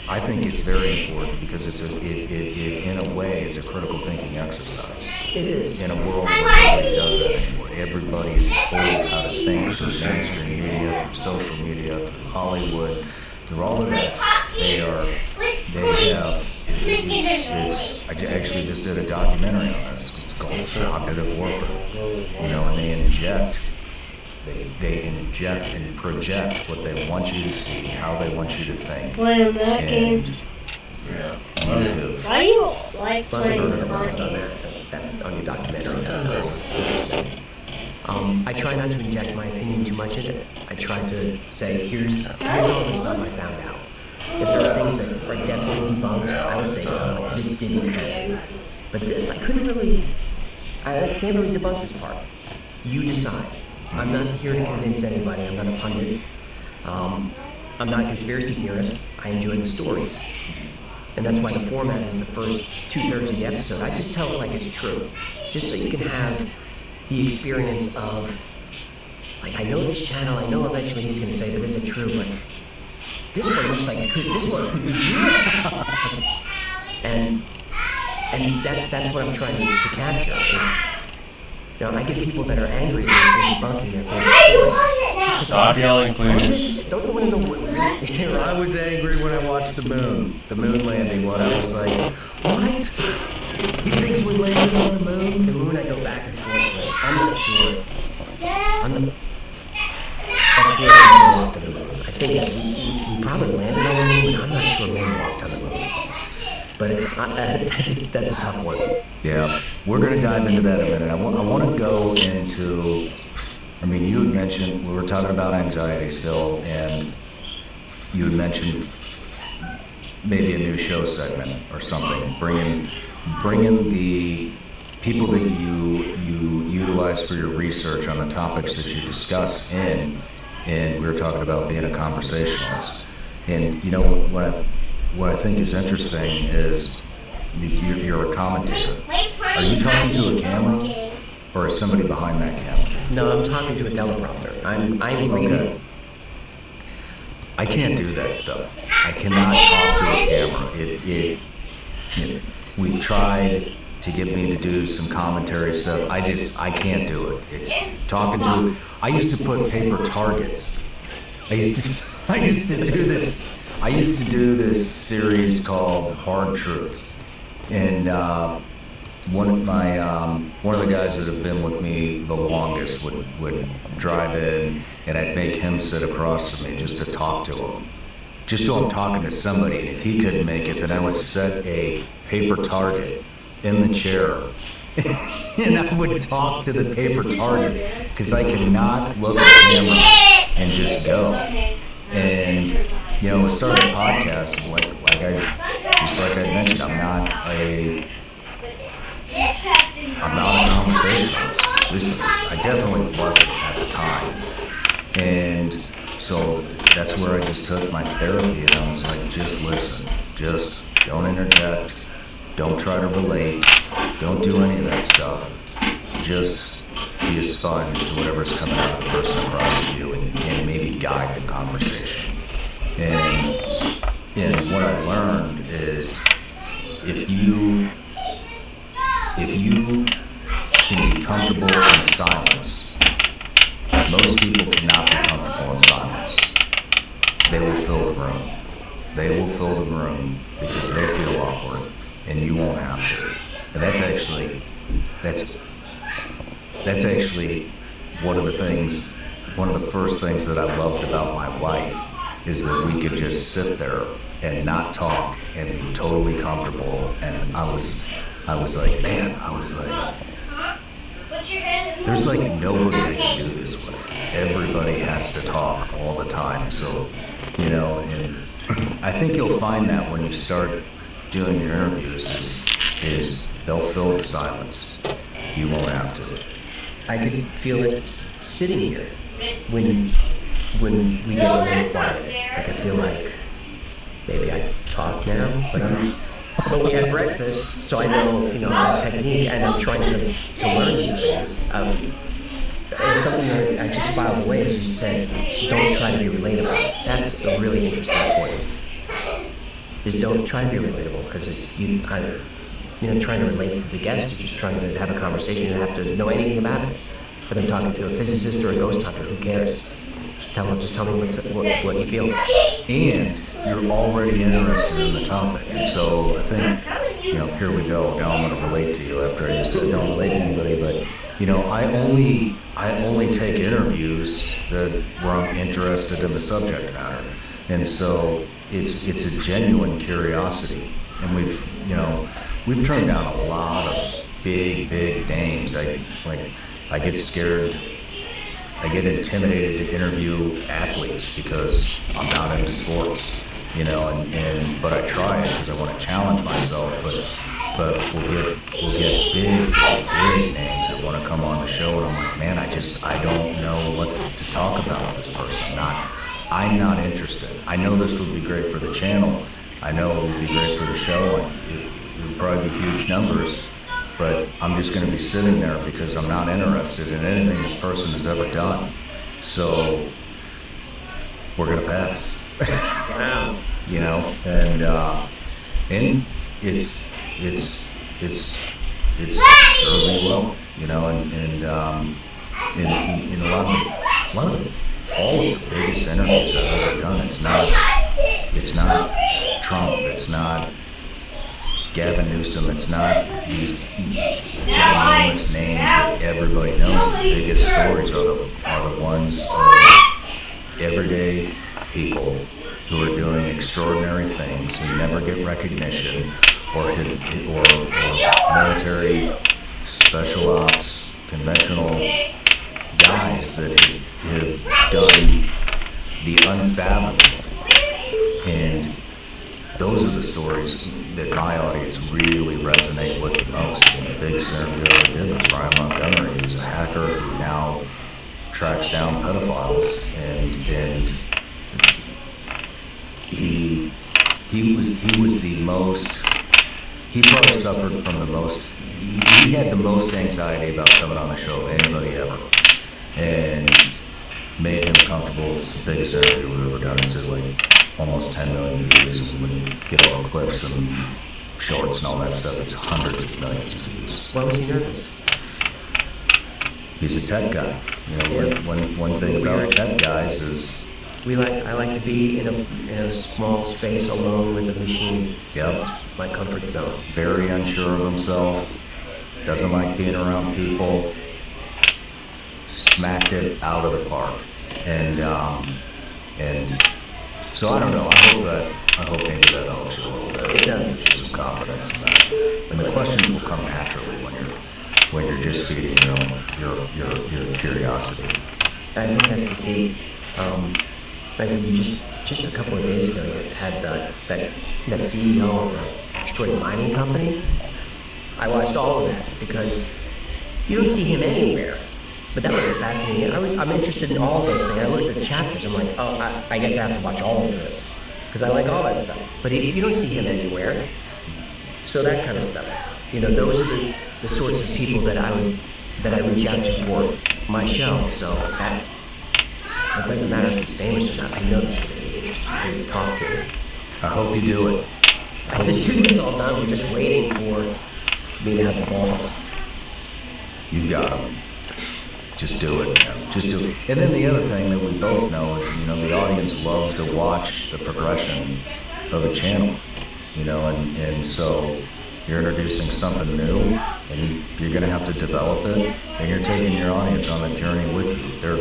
I think it's very important because in a way, it's a critical thinking exercise. It is. In a world where nobody does that anymore. Everybody is told how to think through mainstream media, through social media, through Hollywood, through all of that. I actually just did a documentary on this. It's called Cognitive Warfare. You know, and they inject and project what they want you to see, how they want you to think. Playing that game. Live. Why do you like Well, I playing heard about Mario? that. That's on your documentary. That sounds interesting. I try not to inject my opinion too much in it. I try to say, here's all the stuff I found out. If there are things that are definitely debunked, I will say something like, this didn't happen. But this, I can't really debunk this part. You decide. I'm not here to convince anybody. I'm not a pundit. I'm not a conspiracy theorist. I enjoy the stories. And that's why the format is the first 2/3 of the episode. I just tell it like it's true, just so you can have the experience of, like, I know this channel, I know eventually he's going to say, but is it true? But this one looks like this one could be real. And that's what I'm trying to capture is, you know, I get people that are angry with debunking their favorite stories. Stop yelling, please. Don't you want to know what really... I was angry when I watched the moon landing one. I was like, what? He thinks we landed on the moon? The moon I go back and forth with. I'm not sure. I'm not sure if we walked on the moon. I think that we probably landed on the moon, but I'm not sure we walked on the moon. But it's that's a tough one. Yeah, we're going to dive into that in a minute. I want to go into, I mean, you had mentioned, we were talking about anxiety still, and you had mentioned maybe a new show segment or something, bringing the people that you utilize for your research on the topics that you discuss in, and we were talking about being a conversationalist. And, you know, what I think is interesting is you're a commentator. Are you talking to a camera, or is somebody behind that camera? No, I'm talking to a teleprompter. I'm reading. Okay. I can't do that stuff. I cannot talk to a camera. We've tried to get me to do some commentary stuff. I can't do it. It's talking to. I used to put paper targets. I used to do this. I used to do this series called Hard Truth, and one of the guys that have been with me the longest would drive in, and I'd make him sit across from me just to talk to him, just so I'm talking to somebody. And if he couldn't make it, then I would set a paper target in the chair, and I would talk to the paper target because I cannot look at the camera and just go. And you know, starting a podcast, like I mentioned, I'm not a conversationalist. At least I definitely wasn't at the time. And so that's where I just took my therapy, and I was like, just listen, just don't interject, don't try to relate, don't do any of that stuff. Just be a sponge to whatever's coming out of the person across from you, and maybe guide the conversation. And what I learned is if you can be comfortable in silence, most people cannot be comfortable in silence. They will fill the room. They will fill the room because they feel awkward, and you won't have to. And that's actually one of the first things that I loved about my wife is that we could just sit there and not talk and be totally comfortable. And I was like, there's like nobody I can do this with. Everybody has to talk all the time. So, you know, and I think you'll find that when you start doing your interviews is they'll fill the silence. You won't have to. I could feel it sitting here when we get a little quiet. I could feel like maybe I talk now, but we had breakfast, so I know, you know, that technique, and I'm trying to learn these things. It's something that I just filed away, as you said, don't try to be relatable. That's a really interesting point. Is don't try to be relatable, because it's trying to relate to the guest. You're just trying to have a conversation. You don't have to know anything about it. But I'm talking to a physicist or a ghost hunter. Who cares? Just tell me what you feel. And you're already interested in the topic. And so I think, you know, here we go. Now I'm going to relate to you after I just said don't relate to anybody. But, you know, I only take interviews where I'm interested in the subject matter. And so it's a genuine curiosity. And we've turned down a lot of big names. I get scared. I get intimidated to interview athletes because I'm not into sports, you know, but I try it because I want to challenge myself. But we'll get big names that want to come on the show, and I'm like, man, I don't know what to talk about with this person. I'm not interested. I know this would be great for the channel. I know it would be great for the show. It would probably be huge numbers. but I'm just going to be sitting there because I'm not interested in anything this person has ever done. So we're going to pass. Wow. You know, and it's certainly will, you know, and in a lot of all of the biggest interviews I've ever done, it's not Trump, it's not Gavin Newsom, it's not these ginormous names that everybody knows. The biggest stories are the ones of everyday people who are doing extraordinary things, who never get recognition, or military, special ops, conventional guys that have done the unfathomable. And those are the stories that my audience really resonate with the most. And the biggest interview I ever did was Brian Montgomery. He was a hacker who now tracks down pedophiles, and he was the most. He probably suffered from the most. He had the most anxiety about coming on the show of anybody ever, and made him comfortable. It's the biggest interview we've ever done. It's like almost 10 million views. And when you get all the clips and shorts and all that stuff, it's hundreds of millions of views. Why was he nervous? He's a tech guy. You know, one thing about tech guys is I like to be in a small space alone with a machine. Yep. That's my comfort zone. very unsure of himself, doesn't like being around people, smacked it out of the park. And so I don't know. I hope maybe that helps you a little bit. It does. Just some confidence in that. And the questions will come naturally when you're just feeding your curiosity. I think that's the key. Like when you just a couple of days ago, you had that CEO of the asteroid mining company. I watched all of that because you don't see him anywhere. But that was a fascinating. I'm interested in all of those things. I looked at the chapters. I'm like, oh, I guess I have to watch all of this because I like all that stuff. But you don't see him anywhere. So that kind of stuff. You know, those are the sorts of people that I reach out to for my show. So that it doesn't matter if it's famous or not. I know it's going to be interesting to talk to. I hope you do it. The shooting's all done. We're just waiting for me to have the balls. You got them. Just do it, man. Just do it. And then the other thing that we both know is, you know, the audience loves to watch the progression of a channel, you know, and so you're introducing something new, and you're going to have to develop it, and you're taking your audience on a journey with you. They're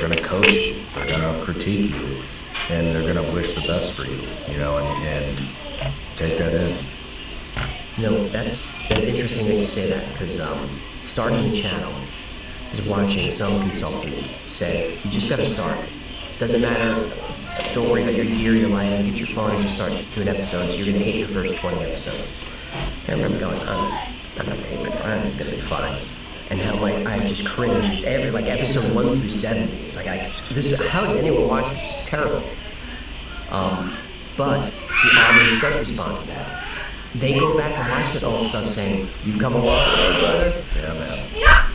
gonna coach you, they're gonna critique you, and they're gonna wish the best for you, you know, and take that in. You know, that's interesting that you say that because starting the channel is watching some consultant say, you just got to start. Doesn't matter. Don't worry about your gear, your lighting. Get your phone and just start doing episodes. You're going to hate your first 20 episodes. And I remember going, I'm not going to hate it. I'm going to be fine. And how I just cringe every episode 1 through 7. It's like how did anyone watch this? It's terrible. But the audience does respond to that. They go back and watch that old stuff saying, you've come a long way, brother. Yeah, man.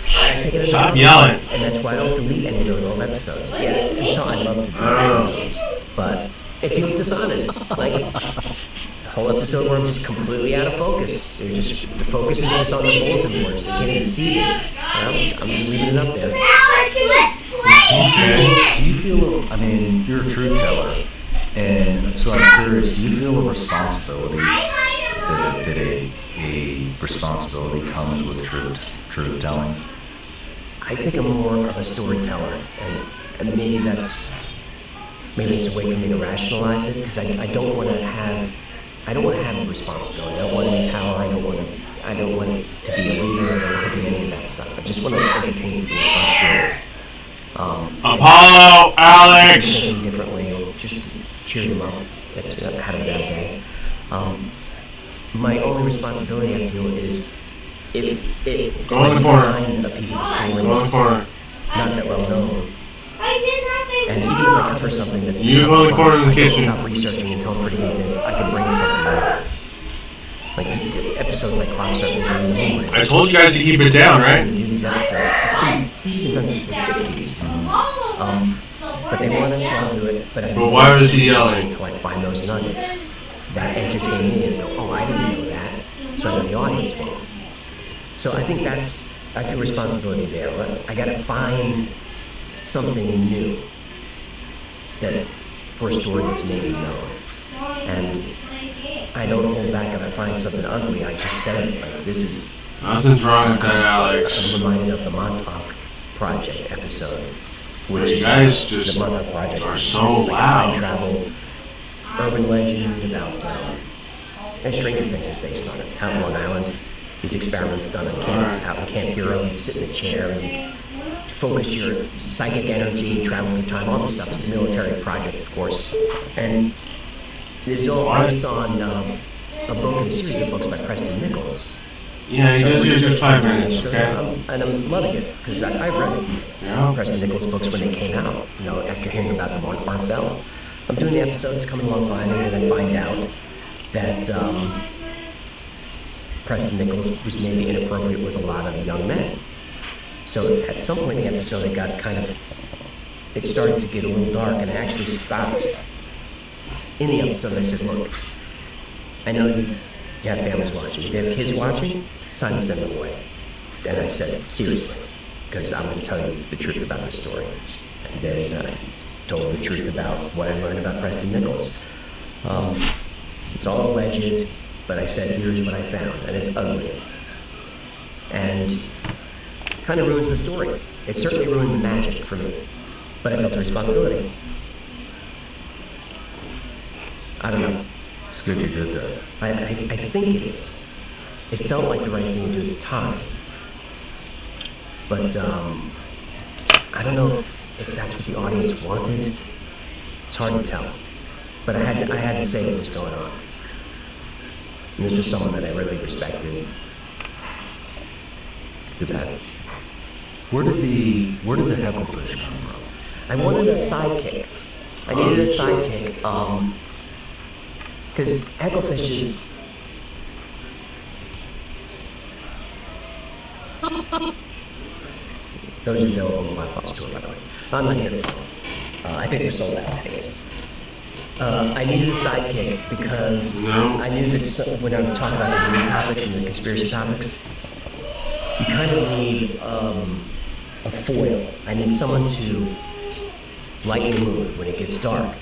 I take it as Stop a yelling. And that's why I don't delete any of those old episodes. Yeah, it's something I'd love to do. But it feels dishonest. Like, a whole episode where I'm just completely out of focus. The focus is just on the bulletin board, so you can't even see me. I'm just leaving it up there. Do you feel, I mean, you're a truth teller, and so I'm curious, do you feel a responsibility, that a responsibility comes with truth telling? I think I'm more of a storyteller, and maybe it's a way for me to rationalize it, because I don't want to have the responsibility. I don't want any power. I don't want to be a leader. I don't want to be any of that stuff. I just want to entertain people with fun stories. Apollo, Alex! Thinking differently, or just cheer them up if they had a bad day. My only responsibility, I feel, is if Go I in the can corner. find a piece of a story Go in the that's corner. not that well known, and even if I cover something that's You go in the corner in the I don't kitchen. stop researching until I'm pretty convinced I can bring something out. Like episodes like Clock Circles or The Moonlight. I told you guys to keep it down, To right? do these episodes. These have been done since the 60s. But they wanted to all do it. But why was he yelling? To like find those nuggets that entertain me and go, oh, I didn't know that. So I know the audience won't. So I think I feel responsibility there. Right? I got to find something new for a story that's maybe known. And I don't hold back if I find something ugly. I just say it like, this is. Nothing's wrong with that, Alex. I'm reminded of the Montauk Project episode, which You is guys just the Montauk Project are is so like a loud. time travel urban legend about and Stranger Things is based on it. Out in Long Island, these experiments done on out in Camp Hero, you sit in a chair and you focus your psychic energy, travel through time. All this stuff is a military project, of course, and it's all based on a book and a series of books by Preston Nichols. Yeah, you So guys do research 5 on the minutes, episode, okay? and I'm loving it because I read Yeah. Preston Nichols books when they came out. You know, after hearing about them on Art Bell, I'm doing the episodes, coming along fine, and then I find out that Preston Nichols was maybe inappropriate with a lot of young men. So at some point in the episode, it started to get a little dark, and I actually stopped in the episode. And I said, look, I know you have families watching. If you have kids watching, it's time to send them away. And I said, seriously, because I'm going to tell you the truth about this story. And then I told the truth about what I learned about Preston Nichols. It's all alleged, but I said, here's what I found, and it's ugly. And kind of ruins the story. It certainly ruined the magic for me, but I felt the responsibility. I don't know. It's good you did that. I think it is. It felt like the right thing to do at the time. But I don't know if that's what the audience wanted. It's hard to tell. But I had to say what was going on. And this was someone that I really respected. Too bad. Where did the hecklefish come from? I wanted a sidekick. I needed a sidekick. Because hecklefish is. Those are no on the Black Box tour, by the way. I'm not here. I think we're sold out, anyways. I needed a sidekick because I knew that when I'm talking about the weird topics and the conspiracy topics, you kind of need a foil. I need someone to lighten the mood when it gets dark.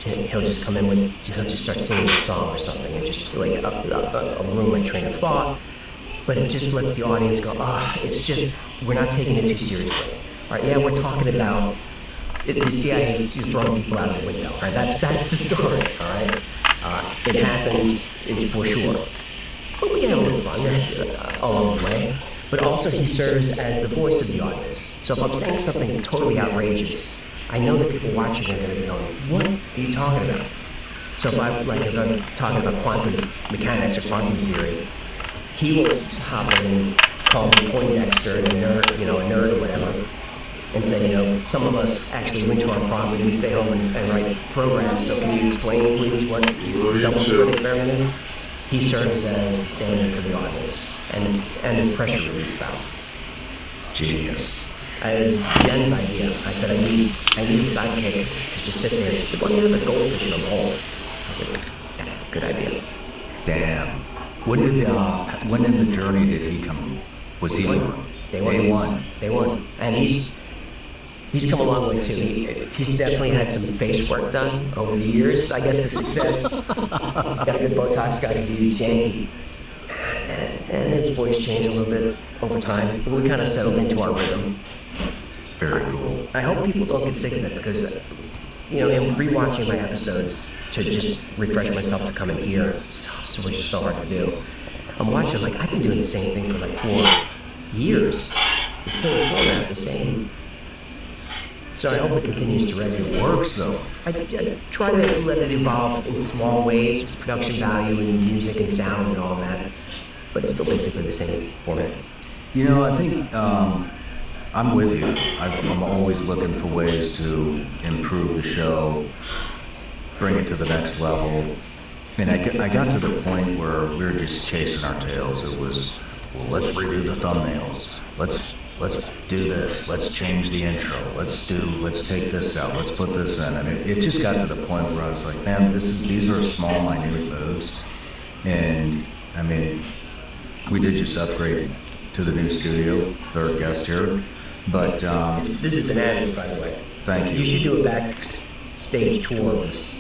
He'll just come in he'll just start singing a song or something and just like ruin my train of thought. But it just lets the audience go, it's just, we're not taking it too seriously. All right, yeah, we're talking about the CIA is throwing people out the window. All right, that's the story. All right, it happened. It's for sure. But we get a little fun along the way. But also, he serves as the voice of the audience. So if I'm saying something totally outrageous, I know that people watching are going to be going, "What are you talking about?" So if I'm talking about quantum mechanics or quantum theory, he will hop in and call me Poindexter and a nerd or whatever, and say, some of us actually went to our prom, we didn't stay home and write programs, so can you explain, please, what double slit experiment is? He serves as the stand-in for the audience and the pressure release valve. Genius. It was Jen's idea. I said, I need a sidekick to just sit there. She said, why don't you have a goldfish in a bowl? I was like, that's a good idea. Damn. When in the journey did he come? Was he Day one. Day one. And he's come a long way too. He's definitely had some face work done over the years. I guess the success. He's got a good Botox guy because he's Yankee. And his voice changed a little bit over time. We kind of settled into our rhythm. Very cool. I hope people don't get sick of it because, in rewatching my episodes to just refresh myself to come in here, which is so hard to do. I'm watching, I've been doing the same thing for 4 years. The same format, the same. So I hope it continues to resonate. It works though. I try to let it evolve in small ways, production value and music and sound and all that, but it's still basically the same format. I think I'm with you. I'm always looking for ways to improve the show, bring it to the next level, I got to the point where we were just chasing our tails. It was, well, let's redo the thumbnails. Let's do this. Let's change the intro. Let's take this out. Let's put this in. And it just got to the point where I was like, man, these are small, minute moves. And I mean, we did just upgrade to the new studio, third guest here. But This is bananas, by the way. thank you. You should do a backstage tour of this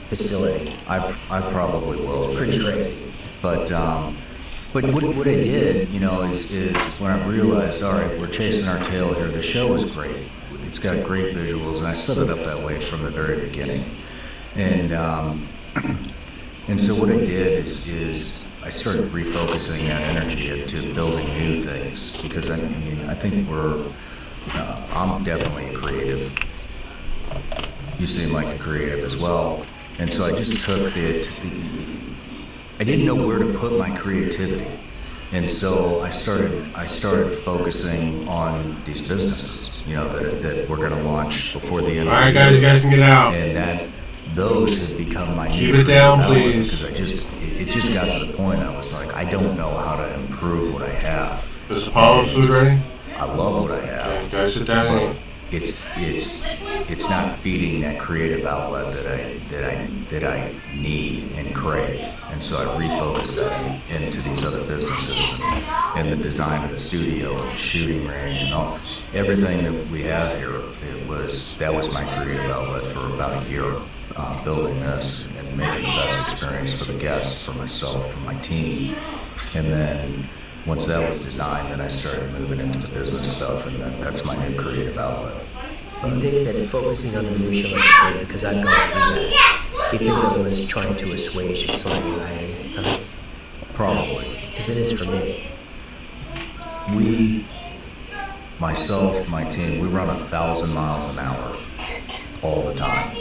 facility. I probably will. Pretty crazy. But what I did, you know, is when I realized, all right, we're chasing our tail here. The show is great. It's got great visuals, and I set it up that way from the very beginning. And so what I did is I started refocusing that energy into building new things, because I mean, I think I'm definitely a creative. You seem like a creative as well. And so I just took I didn't know where to put my creativity. And so I started focusing on these businesses, you know, that we're gonna launch before the end All of the right, year. guys, you guys can get out. And those have become my Keep it down, please. Because it just got to the point I was like, I don't know how to improve what I have. Is Apollo food ready? I love what I have. Okay, guys, sit down and eat. It's not feeding that creative outlet that I need and crave, and so I refocused that into these other businesses and the design of the studio and the shooting range and everything that we have here. That was my creative outlet for about a year, building this and making the best experience for the guests, for myself, for my team, and then. Once that was designed, then I started moving into the business stuff, and that's my new creative outlet. Do you think that focusing on the minutia like you did, because I've gone through that, you think that was trying to assuage some anxiety at the time? Probably. Because it is for me. Myself, my team, we run 1,000 miles an hour all the time.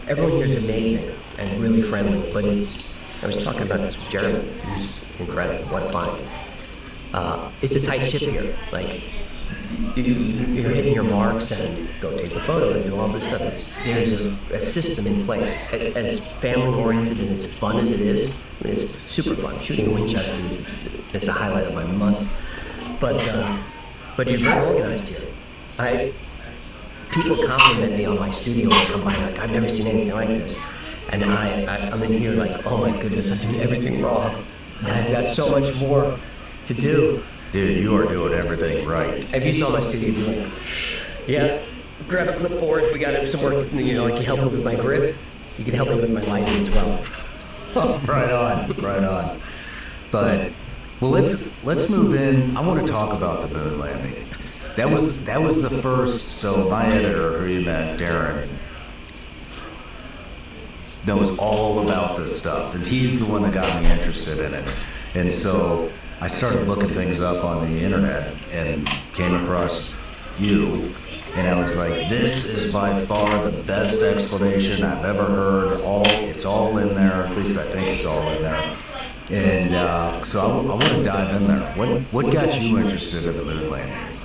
Everyone here is amazing and really friendly, but I was talking about this with Jeremy, who's incredible, what a find. It's a tight ship here. Like, you're hitting your marks and go take the photo and do all this stuff. There's a system in place. As family-oriented and as fun as it is, I mean, it's super fun. Shooting in Winchester is a highlight of my month. But you're very organized here. People compliment me on my studio and come by like, I've never seen anything like this. And I'm in here like, oh my goodness, I'm doing everything wrong. And I've got so much more to do. Dude, you are doing everything right. If you saw my studio, you'd be like, yeah, grab a clipboard, we got some work, you know, like you help me with my grip, you can help me with my lighting as well. Right on. But, well, let's move in. I want to talk about the moon landing. That was the first, so my editor, who you met, Darren, knows all about this stuff, and he's the one that got me interested in it. And so I started looking things up on the internet and came across you, and I was like, this is by far the best explanation I've ever heard. It's all in there, at least I think it's all in there. And so I want to dive in there. What got you interested in the moon landing?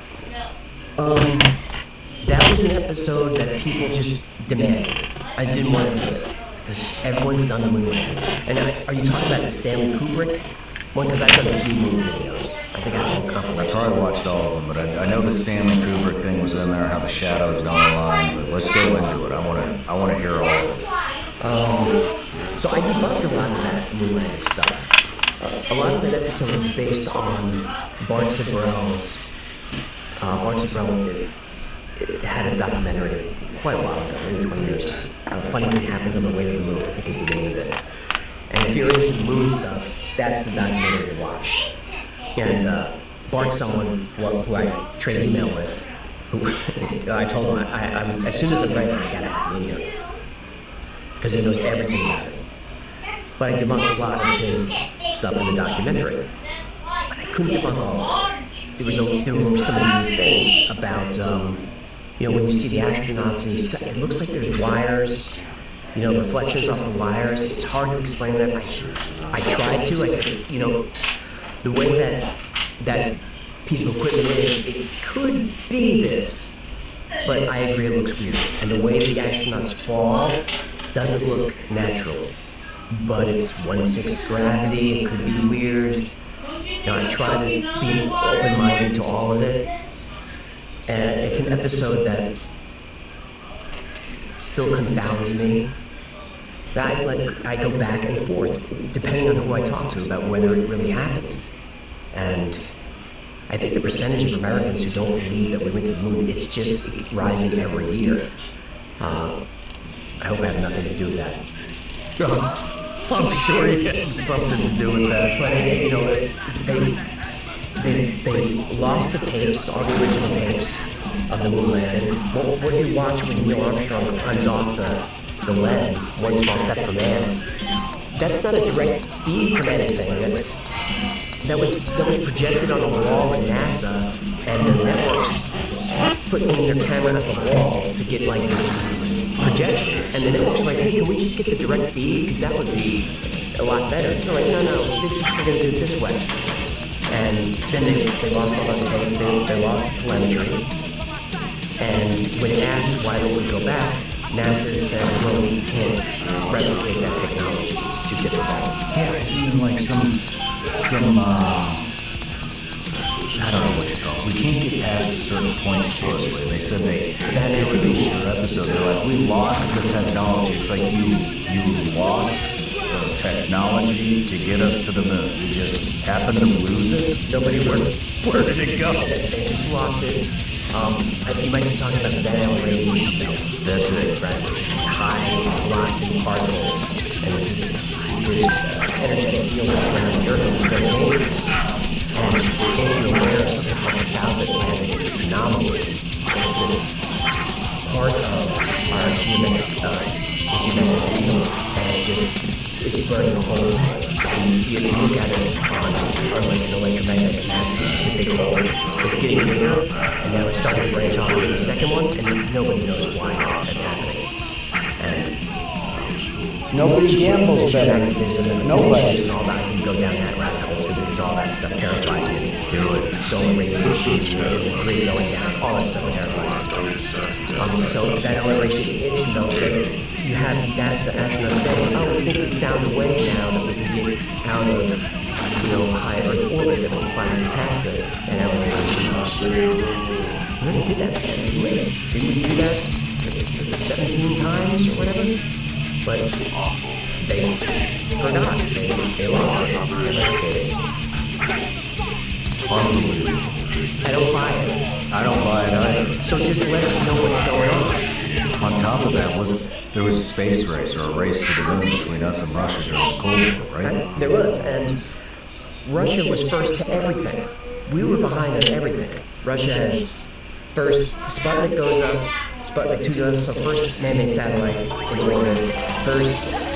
That was an episode that people just demanded. I didn't want to do it. Because everyone's done the moon landing. And are you talking about the Stanley Kubrick one? Because I've done 2 moon videos. I think I have a compilation. I probably watched all of them, but I know the Stanley Kubrick thing was in there, how the shadows don't align. But let's go into it. I want to hear all of it. So I debunked a lot of that moon landing stuff. A lot of that episode was based on Bart Sibrel's. Bart Sibrel it had a documentary quite a while ago, maybe 20 years. Funny Thing Happened on the Way to the Moon, I think is the name of it. And if you're into the moon stuff, that's the documentary to watch. And Bart's someone who I trade email with, who I told him, I'm, as soon as I'm ready, I gotta have him in here. Because he knows everything about it. But I debunked a lot of his stuff in the documentary. But I couldn't debunk all of it. There were some new things about, you know, when you see the astronauts, and it looks like there's wires, you know, reflections off the wires. It's hard to explain that. I tried to. I said, you know, the way that piece of equipment is, it could be this, but I agree it looks weird. And the way the astronauts fall doesn't look natural. but it's 1/6 gravity. It could be weird. I try to be open-minded to all of it. And it's an episode that still confounds me. I go back and forth, depending on who I talk to, about whether it really happened. And I think the percentage of Americans who don't believe that we went to the moon is just rising every year. I hope I have nothing to do with that. I'm sure it had something to do with that. But they lost the tapes, all the original tapes of the moon landing. What you watch when Neil Armstrong climbs off the lead, one small step for man, that's not a direct feed from anything. That was projected on a wall at NASA, and the networks put in their camera at the wall to get like this projection. And the networks were like, hey, can we just get the direct feed? Because that would be a lot better. They're like, no, we're going to do it this way. And then they lost all those tapes, they lost the telemetry. And when asked why they would go back, NASA said, well, we can't replicate that technology. It's too difficult. Yeah, isn't there like some I don't know what you call it. We can't get past a certain point, supposedly. They said that in the episode, they're like, we lost the technology. It's like you lost the technology to get us to the moon. You just happened to lose it. Nobody worked. Where did it go? They just lost it. You might be talking about the Van Allen radiation belt. That's it. Right, which is high velocity particles. And this energetic field that surrounds the Earth is very dangerous. And if you're aware of something called the South Atlantic anomaly, it's this part of our geometric field, and it's burning a hole. And you look at it on like an electromagnetic map, it's a big hole. It's getting bigger, and now it's starting to branch off into the second one, and nobody knows why that's happening. And Nobody gambles better. Nobody. And all that, you can go down that rabbit hole too, because all that stuff terrifies me. Solar radiation, grid going down, all that stuff terrifies me. So that LA radiation belt, you have NASA astronauts saying, oh, we think we found a way now that we can get out of, high Earth orbit, that we can finally pass the LA radiation belt. We already did that, didn't we do that 17 times or whatever? But they forgot. They lost it. Unbelievable. I don't buy it. I don't buy it either. So just let us know what's going on. On top of that, there was a space race or a race to the moon between us and Russia during the Cold War, right? There was, and Russia was first to everything. We were behind on everything. Russia has first, Sputnik goes up, Sputnik 2 does, so first man-made satellite in orbit, first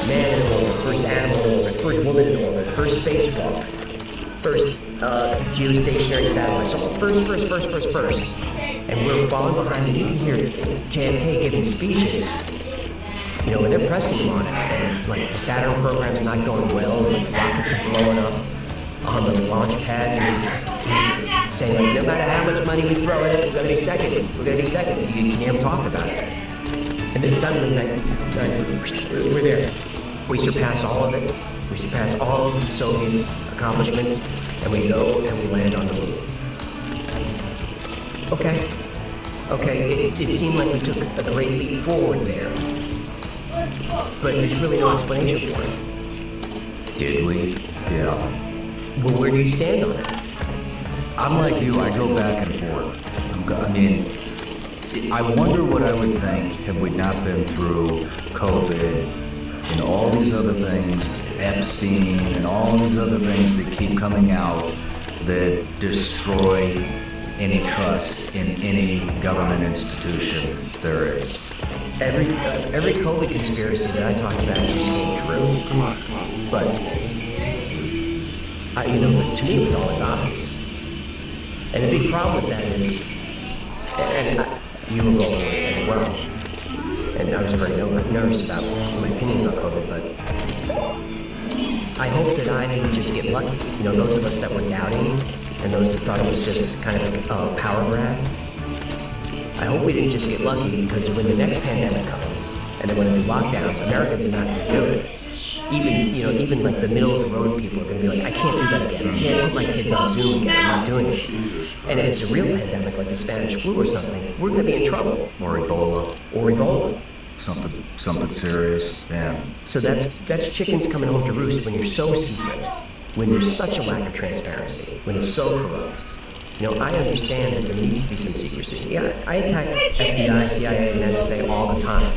man in orbit, first animal in orbit, first woman in orbit, first spacewalk, first geostationary satellite. So first. And we're falling behind, and you can hear JFK giving speeches, and they're pressing him on it. And like the Saturn program's not going well, and the rockets are blowing up on the launch pads, and he's saying, like, no matter how much money we throw at it, we're gonna be second. You can hear him talking about it. And then suddenly, 1969, we're there. We surpass all of it. We surpass all of the Soviets' accomplishments, and we go and we land on the moon. Okay, it seemed like we took a great leap forward there. But there's really no explanation for it. Did we? Yeah. Well, where do you stand on it? I'm like you, I go back and forth. I wonder what I would think had we not been through COVID and all these other things, Epstein and all these other things that keep coming out that destroy any trust in any government institution there is. Every COVID conspiracy that I talked about just came true. Come on. But to me it was always obvious. And the big problem with that is, you were vocal as well, and I was very nervous about my opinion on COVID, but I hope that I didn't just get lucky. Those of us that were doubting, and those that thought it was just kind of a power grab, I hope we didn't just get lucky, because when the next pandemic comes, and then when the lockdowns, Americans are not going to do it. even like the middle of the road people are going to be like, I can't do that again. I can't put my kids on Zoom again. I'm not doing it. And if it's a real pandemic like the Spanish flu or something, we're going to be in trouble. Or Ebola. Or Ebola. Something serious, man. So that's chickens coming home to roost when you're so secret, when there's such a lack of transparency, when it's so corrupt. I understand that there needs to be some secrecy. Yeah, I attack FBI, CIA, and NSA all the time.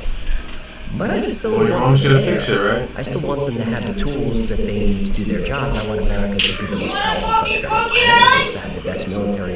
But I still Well, you're want always them gonna there. fix it, right? I still want them to have the tools that they need to do their jobs. I want America to be the most powerful country on the planet. I want us to have the best military